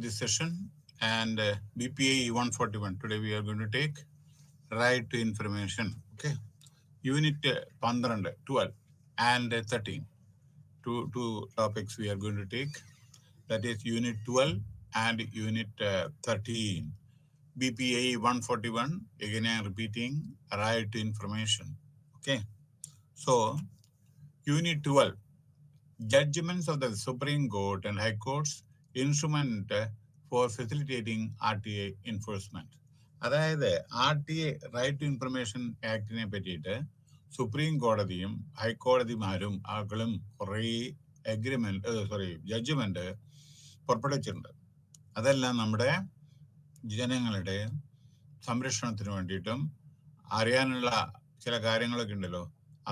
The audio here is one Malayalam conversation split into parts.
this session and BPA 141. Today we are going to take right to information. Okay, Unit 12, 12 and 13. Two topics we are going to take. That is Unit 12 and Unit 13. BPA 141. Again, I am repeating right to information. Okay, so Unit 12. Judgments of the Supreme Court and High Courts instrument for facilitating RTA enforcement. അതായത് RTA റൈറ്റ് ടു ഇൻഫർമേഷൻ ആക്ടിനെ പറ്റിയിട്ട് സുപ്രീം കോടതിയും ഹൈക്കോടതിമാരും ആക്കളും കുറേ ജഡ്ജ്മെന്റ് പുറപ്പെടുവിച്ചിട്ടുണ്ട്. അതെല്ലാം നമ്മുടെ ജനങ്ങളുടെ സംരക്ഷണത്തിന് വേണ്ടിയിട്ടും അറിയാനുള്ള ചില കാര്യങ്ങളൊക്കെ ഉണ്ടല്ലോ,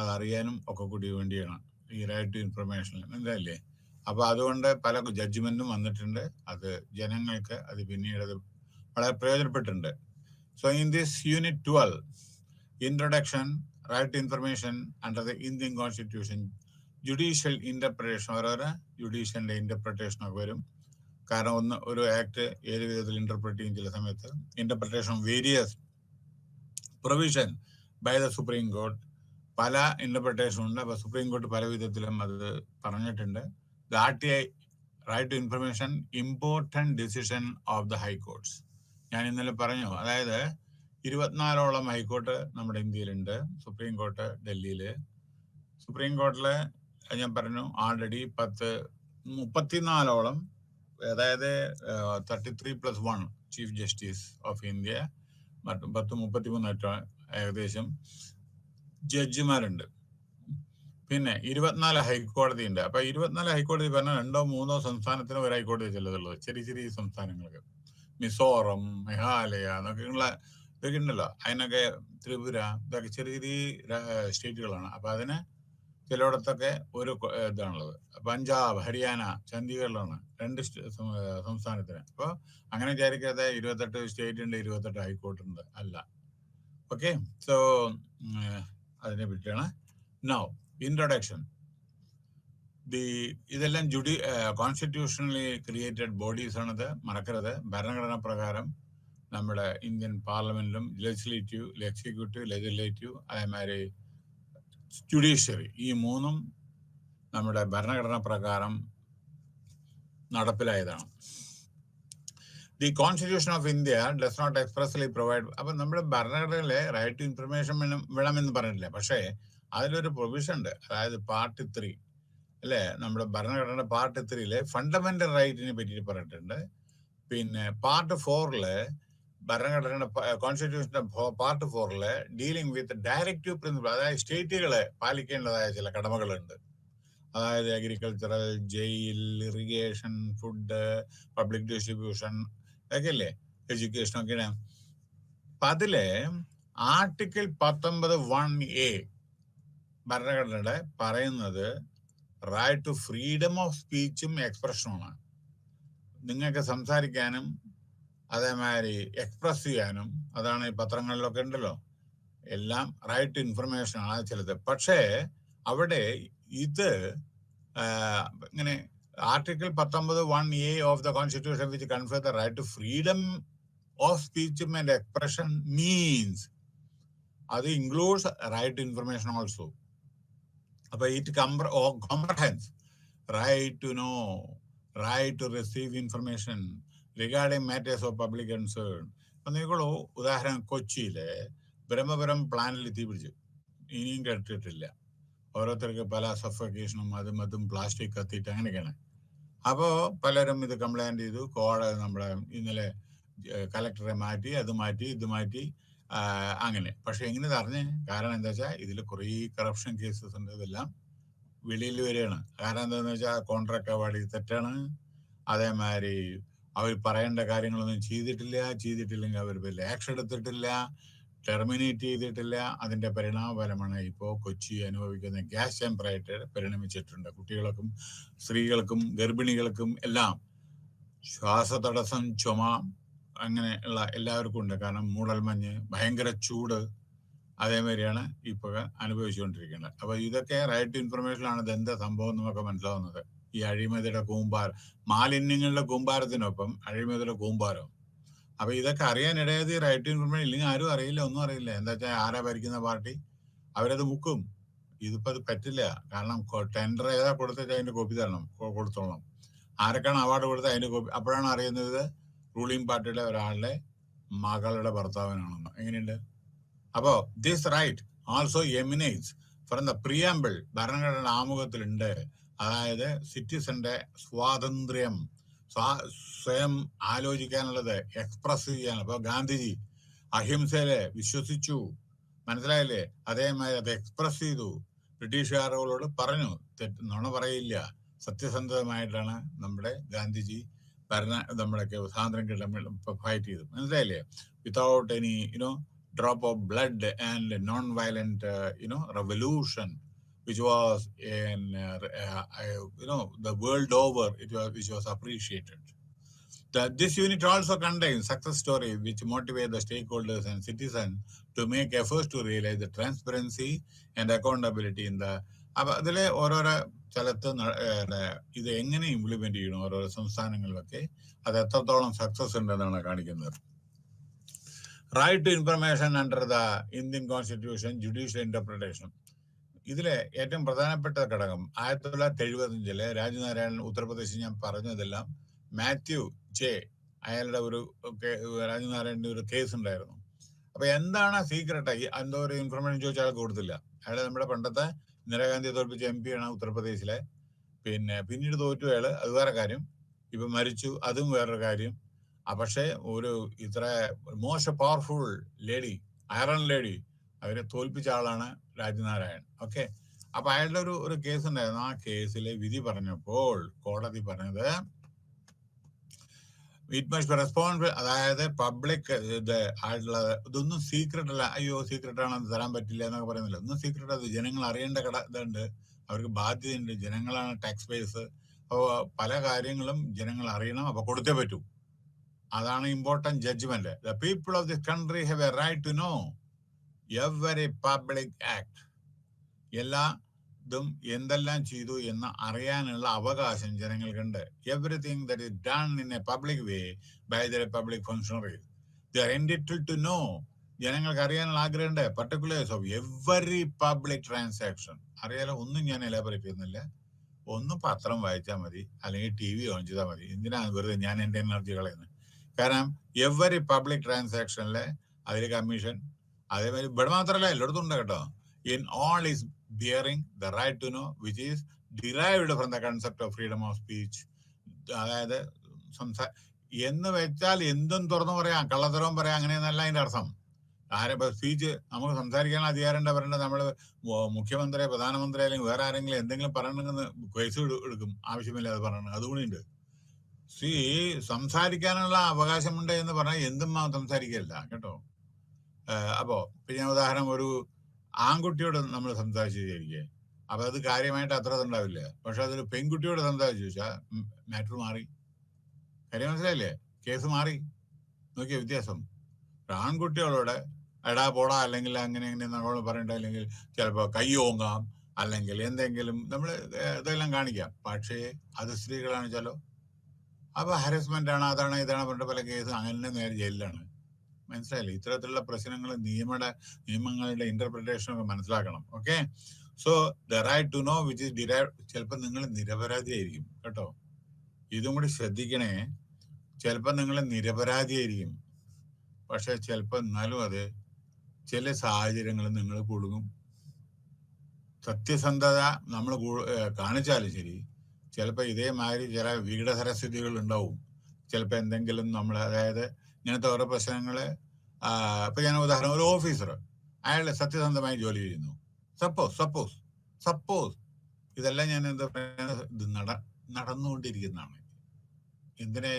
അതറിയാനും ഒക്കെ കൂടി വേണ്ടിയാണ് ഈ റൈറ്റ് ടു ഇൻഫർമേഷൻ. മനസ്സിലായില്ലേ? അപ്പൊ അതുകൊണ്ട് പല ജഡ്ജ്മെന്റും വന്നിട്ടുണ്ട്. അത് ജനങ്ങൾക്ക് അത് പിന്നീട് അത് വളരെ പ്രയോജനപ്പെട്ടിട്ടുണ്ട്. So in this unit 12, introduction, right to information under the Indian constitution, judicial interpretation, ഓരോരോ ജുഡീഷ്യലിന്റെ ഇന്റർപ്രിട്ടേഷൻ ഒക്കെ വരും. കാരണം ഒരു ആക്ട് ഏത് വിധത്തിൽ ഇന്റർപ്രറ്റ് ചെയ്യും, ചില സമയത്ത് interpretation various provision by the Supreme Court, പല ഇന്റർപ്രിട്ടേഷൻ ഉണ്ട്. അപ്പൊ സുപ്രീം കോർട്ട് പല വിധത്തിലും അത് പറഞ്ഞിട്ടുണ്ട്. The RTA right to information important decision of the high courts. ഞാൻ ഇന്നലെ പറഞ്ഞു, അതായത് 24ഓളം ഹൈക്കോർട്ട് നമ്മുടെ ഇന്ത്യയിലുണ്ട്. സുപ്രീം കോർട്ട് ഡൽഹിയില്, സുപ്രീം കോർട്ടില് ഞാൻ പറഞ്ഞു ആൾറെഡി 34ഓളം, അതായത് 33+1 ചീഫ് ജസ്റ്റിസ് ഓഫ് ഇന്ത്യ, 33 ഏകദേശം ജഡ്ജിമാരുണ്ട്. പിന്നെ 24 ഹൈക്കോടതി ഉണ്ട്. അപ്പൊ 24 ഹൈക്കോടതി പറഞ്ഞാൽ 2-3 സംസ്ഥാനത്തിന് ഒരു ഹൈക്കോടതി ചിലതുള്ളത്, ചെറിയ ചെറിയ സംസ്ഥാനങ്ങൾക്ക്, മിസോറം, മേഘാലയ എന്നൊക്കെയുള്ള ഇതൊക്കെ ഉണ്ടല്ലോ, അതിനൊക്കെ ത്രിപുര, ഇതൊക്കെ ചെറിയ ചെറിയ സ്റ്റേറ്റുകളാണ്. അപ്പൊ അതിന് ചിലയിടത്തൊക്കെ ഒരു ഇതാണുള്ളത്. പഞ്ചാബ്, ഹരിയാന, ചണ്ഡീഗഡിലാണ് 2 സംസ്ഥാനത്തിന്. അപ്പൊ അങ്ങനെ വിചാരിക്കാതെ 28 സ്റ്റേറ്റ് ഉണ്ട്, 28 ഹൈക്കോർട്ട് ഉണ്ട്, അല്ല. ഓക്കെ, സോ അതിനെ പറ്റിയാണ്. Now introduction. ഇതെല്ലാം കോൺസ്റ്റിറ്റ്യൂഷണലി ക്രിയേറ്റഡ് ബോഡീസ് ആണത്, മറക്കരുത്. ഭരണഘടനാ പ്രകാരം നമ്മുടെ ഇന്ത്യൻ പാർലമെന്റിലും ലെജിസ്ലേറ്റീവ്, എക്സിക്യൂട്ടീവ്, ലെജിസ്ലേറ്റീവ്, അതേമാതിരി ജുഡീഷ്യറി, ഈ 3ഉം നമ്മുടെ ഭരണഘടനാ പ്രകാരം നടപ്പിലായതാണ്. The constitution of India does not expressly provide. അപ്പൊ നമ്മുടെ ഭരണഘടനയിലെ റൈറ്റ് ടു ഇൻഫർമേഷൻ വേണമെന്ന് പറഞ്ഞിട്ടില്ല, പക്ഷേ അതിലൊരു പ്രൊവിഷൻ ഉണ്ട്. അതായത് പാർട്ട് 3 അല്ലെ, നമ്മുടെ ഭരണഘടനയുടെ പാർട്ട് 3 ഫണ്ടമെന്റൽ റൈറ്റിനെ പറ്റിയിട്ട് പറഞ്ഞിട്ടുണ്ട്. പിന്നെ പാർട്ട് 4 ഭരണഘടനയുടെ കോൺസ്റ്റിറ്റ്യൂഷന്റെ part 4 dealing with directive principle, അതായത് സ്റ്റേറ്റുകളെ പാലിക്കേണ്ടതായ ചില കടമകളുണ്ട്. അതായത് agricultural, jail, irrigation, food, public distribution, ഇതൊക്കെ അല്ലേ, എഡ്യൂക്കേഷൻ ഒക്കെയാണ്. അപ്പൊ അതില് ആർട്ടിക്കിൾ 19(1)(a) ഭരണഘടനയുടെ പറയുന്നത് റൈറ്റ് ടു ഫ്രീഡം ഓഫ് സ്പീച്ചും എക്സ്പ്രഷനുമാണ്. നിങ്ങൾക്ക് സംസാരിക്കാനും അതേമാതിരി എക്സ്പ്രസ് ചെയ്യാനും, അതാണ് ഈ പത്രങ്ങളിലൊക്കെ ഉണ്ടല്ലോ, എല്ലാം റൈറ്റ് ടു ഇൻഫർമേഷൻ ആണ് ചിലത്. പക്ഷേ അവിടെ ഇത് ഇങ്ങനെ article 19(1)(a) of the constitution which confer the right to freedom of സ്പീച്ചും ആൻഡ് എക്സ്പ്രഷൻ മീൻസ് അത് includes right to information also. അപ്പൊ it comprehends right to know, right to receive information regarding matters of public concern. അപ്പൊ നിങ്ങളോ ഉദാഹരണം, കൊച്ചിയിലെ ബ്രഹ്മപുരം പ്ലാന്റിൽ തീ പിടിച്ചു, ഇനിയും കെട്ടിട്ടില്ല. ഓരോരുത്തർക്ക് പല സഫോക്കേഷനും അതും പ്ലാസ്റ്റിക് കത്തിയിട്ട് അങ്ങനെയൊക്കെയാണ്. അപ്പോ പലരും ഇത് കംപ്ലൈന്റ് ചെയ്തു. നമ്മുടെ ഇന്നലെ കലക്ടറെ മാറ്റി, ഇത് മാറ്റി അങ്ങനെ. പക്ഷെ എങ്ങനെ അറിഞ്ഞേ? കാരണം എന്താ വെച്ചാൽ ഇതിൽ കുറേ കറപ്ഷൻ കേസസ് ഉണ്ട്. ഇതെല്ലാം വെളിയിൽ വരികയാണ്. കാരണം എന്താന്ന് വെച്ചാൽ കോൺട്രാക്ട് അവാർഡ് തെറ്റാണ്, അതേമാതിരി അവർ പറയേണ്ട കാര്യങ്ങളൊന്നും ചെയ്തിട്ടില്ലെങ്കിൽ അവർ വലിയ ആക്ഷൻ എടുത്തിട്ടില്ല, ടെർമിനേറ്റ് ചെയ്തിട്ടില്ല. അതിന്റെ പരിണാമഫലമാണ് ഇപ്പോൾ കൊച്ചി അനുഭവിക്കുന്ന ഗ്യാസ് ചേമ്പറായിട്ട് പരിണമിച്ചിട്ടുണ്ട്. കുട്ടികൾക്കും സ്ത്രീകൾക്കും ഗർഭിണികൾക്കും എല്ലാം ശ്വാസതടസ്സം, ചുമ, അങ്ങനെ ഉള്ള എല്ലാവർക്കും ഉണ്ട്. കാരണം മൂടൽമഞ്ഞ്, ഭയങ്കര ചൂട്, അതേമാതിരിയാണ് ഇപ്പോൾ അനുഭവിച്ചുകൊണ്ടിരിക്കുന്നത്. അപ്പൊ ഇതൊക്കെ റൈറ്റ് ടു ഇൻഫർമേഷനാണ്. ഇതെന്താ സംഭവം എന്നൊക്കെ മനസ്സിലാവുന്നത്. ഈ അഴിമതിയുടെ കൂമ്പാരം, മാലിന്യങ്ങളുടെ കൂമ്പാരത്തിനൊപ്പം അഴിമതിയുടെ കൂമ്പാരം. അപ്പൊ ഇതൊക്കെ അറിയാനിടയായത് റൈറ്റ് ടു ഇൻഫർമേഷൻ ഇല്ലെങ്കിൽ ആരും അറിയില്ല, ഒന്നും അറിയില്ല. എന്താ വെച്ചാൽ ആരാ ഭരിക്കുന്ന പാർട്ടി അവരത് മുക്കും. ഇതിപ്പോ അത് പറ്റില്ല. കാരണം ടെൻഡർ ഏതാ കൊടുത്തിട്ട് അതിന്റെ കോപ്പി തരണം, കൊടുത്തോളണം. ആരൊക്കെയാണ് അവാർഡ് കൊടുത്തത് അതിന്റെ കോപ്പി. അപ്പോഴാണ് അറിയുന്നത് റൂളിംഗ് പാർട്ടിയുടെ ഒരാളുടെ മകളുടെ ഭർത്താവിനാണെന്ന്. എങ്ങനെയുണ്ട്? അപ്പോ this right also emanates from the preamble. ഭരണഘടന ആമുഖത്തിലുണ്ട്. അതായത് സിറ്റിസന്റെ സ്വാതന്ത്ര്യം, സ്വയം ആലോചിക്കാനുള്ളത്, എക്സ്പ്രസ് ചെയ്യാൻ. അപ്പൊ ഗാന്ധിജി അഹിംസയില് വിശ്വസിച്ചു, മനസ്സിലായില്ലേ? അതേമാതിരി അത് എക്സ്പ്രസ് ചെയ്തു. ബ്രിട്ടീഷുകാരോട് പറഞ്ഞു, നുണ പറയില്ല. സത്യസന്ധമായിട്ടാണ് നമ്മുടെ ഗാന്ധിജി നമ്മുടെയൊക്കെ സ്വാതന്ത്ര്യം കിട്ടാൻ ഫൈറ്റ് ചെയ്തു, മനസ്സിലായില്ലേ? Without any drop of blood and non-violent revolution, which was in the world over, which was appreciated. This unit also contains success story which motivate the stakeholders and citizens to make efforts to realize the transparency and accountability in the. അപ്പൊ അതിലെ ഓരോരോ സ്ഥലത്ത് ഇത് എങ്ങനെ ഇംപ്ലിമെന്റ് ചെയ്യണം ഓരോരോ സംസ്ഥാനങ്ങളിലൊക്കെ, അത് എത്രത്തോളം സക്സസ് ഉണ്ടെന്നാണ് കാണിക്കുന്നത്. Right to information under the Indian constitution, judicial interpretation. ഇതിലെ ഏറ്റവും പ്രധാനപ്പെട്ട ഘടകം 1975 രാജനാരായണൻ ഉത്തർപ്രദേശിൽ, ഞാൻ പറഞ്ഞതെല്ലാം മാത്യു ജെ, അയാളുടെ രാജനാരായണന്റെ ഒരു കേസ് ഉണ്ടായിരുന്നു. അപ്പൊ എന്താണ് സീക്രട്ടായി എന്തോ ഒരു ഇൻഫർമേഷൻ ചോദിച്ചാൽ അയാൾക്ക് കൊടുത്തില്ല. അയാളെ നമ്മുടെ പണ്ടത്തെ ഇന്ദിരാഗാന്ധിയെ തോൽപ്പിച്ച MP ആണ് ഉത്തർപ്രദേശിലെ. പിന്നീട് തോറ്റു അയാള്, അത് വേറെ കാര്യം. ഇപ്പൊ മരിച്ചു, അതും വേറൊരു കാര്യം. പക്ഷെ ഒരു ഇത്ര most powerful lady, iron lady, അവരെ തോൽപ്പിച്ച ആളാണ് രാജനാരായൺ. ഓക്കെ, അപ്പൊ അയാളുടെ ഒരു കേസ് ഉണ്ടായിരുന്നു. ആ കേസിലെ വിധി പറഞ്ഞപ്പോൾ കോടതി പറഞ്ഞത് ഇറ്റ് മസ്റ്റ് ബി റെസ്പോൺസിബിൾ, അതായത് പബ്ലിക് ആയിട്ടുള്ള ഇതൊന്നും സീക്രട്ട് അല്ല. അയ്യോ സീക്രട്ട് ആണെന്ന് തരാൻ പറ്റില്ല എന്നൊക്കെ പറയുന്നില്ല. ഒന്നും സീക്രട്ട്, അത് ജനങ്ങൾ അറിയേണ്ട ഇതുണ്ട്, അവർക്ക് ബാധ്യതയുണ്ട്. ജനങ്ങളാണ് ടാക്സ് പേയേഴ്സ്. അപ്പോൾ പല കാര്യങ്ങളും ജനങ്ങൾ അറിയണം, അപ്പൊ കൊടുത്തേ പറ്റൂ. അതാണ് important judgement. The people of this country have a right to know every public act. എല്ലാ ഇതും എന്തെല്ലാം ചെയ്തു എന്ന് അറിയാനുള്ള അവകാശം ജനങ്ങൾക്കുണ്ട്. Everything that is done in a public way by the public functionaries, they are entitled to know. ജനങ്ങൾക്ക് അറിയാനുള്ള ആഗ്രഹമുണ്ട്. Particulars of every public transaction അറിയാലോ. ഒന്നും ഞാൻ എലാബറേറ്റ് ചെയ്യുന്നില്ല. ഒന്ന് പത്രം വായിച്ചാൽ മതി, അല്ലെങ്കിൽ TV ഓൺ ചെയ്താൽ മതി. എന്തിനാണ് വെറുതെ ഞാൻ എൻ്റെ എനർജി കളയുന്നത്? കാരണം എവറി പബ്ലിക് ട്രാൻസാക്ഷനിലെ അതിൽ കമ്മീഷൻ, അതേമാതിരി ഇവിടെ മാത്രമല്ല എല്ലായിടത്തും ഉണ്ട് കേട്ടോ. In all is bearing the right to know which is derived from the concept of freedom of speech. അതായത് എന്ന് വെച്ചാൽ എന്തും തുറന്നു പറയാം, കള്ളത്തരവും പറയാം, അങ്ങനെയെന്നല്ല അതിന്റെ അർത്ഥം. സ്പീച്ച് നമുക്ക് സംസാരിക്കാൻ അധികാരം പറയേണ്ടത് നമ്മൾ മുഖ്യമന്ത്രി, പ്രധാനമന്ത്രി അല്ലെങ്കിൽ വേറെ ആരെങ്കിലും എന്തെങ്കിലും പറയണമെന്ന് കേസ് എടുക്കും, ആവശ്യമില്ലാതെ പറയണം. അതുകൂടിയുണ്ട്. സംസാരിക്കാനുള്ള അവകാശമുണ്ട് എന്ന് പറഞ്ഞാൽ എന്തും സംസാരിക്കില്ല കേട്ടോ. അപ്പോ ഞാൻ ഉദാഹരണം, ഒരു ആൺകുട്ടിയോട് നമ്മൾ സംസാരിച്ചു വിചാരിക്കുക, അപ്പൊ അത് കാര്യമായിട്ട് അത്ര ഉണ്ടാവില്ല. പക്ഷെ അതൊരു പെൺകുട്ടിയോട് സംസാരിച്ചു ചോദിച്ചാൽ മാറ്റർ മാറി. കാര്യം മനസ്സിലായില്ലേ? കേസ് മാറി. നോക്കിയ വ്യത്യാസം. ആൺകുട്ടികളോട് എടാ പോടാ അല്ലെങ്കിൽ അങ്ങനെ നമ്മൾ പറയണ്ട, അല്ലെങ്കിൽ ചിലപ്പോ കൈ ഓങ്ങാം, അല്ലെങ്കിൽ എന്തെങ്കിലും നമ്മൾ ഇതെല്ലാം കാണിക്കാം. പക്ഷേ അത് സ്ത്രീകളാണ് ചിലോ, അപ്പൊ ഹാരസ്മെന്റ് ആണ്, അതാണ് ഇതാണ് പറഞ്ഞ പല കേസ് അങ്ങനെ നേരെ ജയിലിലാണ്. മനസ്സിലായില്ലേ? ഇത്തരത്തിലുള്ള പ്രശ്നങ്ങൾ നിയമങ്ങളുടെ ഇന്റർപ്രിട്ടേഷൻ ഒക്കെ മനസ്സിലാക്കണം. Okay, so the right to know which is derive. ചിലപ്പോൾ നിങ്ങൾ നിരപരാധിയായിരിക്കും കേട്ടോ, ഇതും കൂടി ശ്രദ്ധിക്കണേ. ചിലപ്പോൾ നിങ്ങൾ നിരപരാധിയായിരിക്കും, പക്ഷെ ചിലപ്പോൾ എന്നാലും അത് ചില സാഹചര്യങ്ങളിൽ നിങ്ങൾ കുടുങ്ങും. സത്യസന്ധത നമ്മൾ കാണിച്ചാലും ശരി, ചിലപ്പോൾ ഇതേമാതിരി ചില വികടസരസ്ഥിതികൾ ഉണ്ടാവും. ചിലപ്പോൾ എന്തെങ്കിലും നമ്മൾ, അതായത് ഇങ്ങനത്തെ ഓരോ പ്രശ്നങ്ങള്, ഇപ്പൊ ഞാൻ ഉദാഹരണം, ഒരു ഓഫീസർ അയാൾ സത്യസന്ധമായി ജോലി ചെയ്യുന്നു. സപ്പോസ് ഇതെല്ലാം ഞാൻ എന്താ പറയുക, ഇത് നടന്നുകൊണ്ടിരിക്കുന്നതാണ്. എന്തിനെ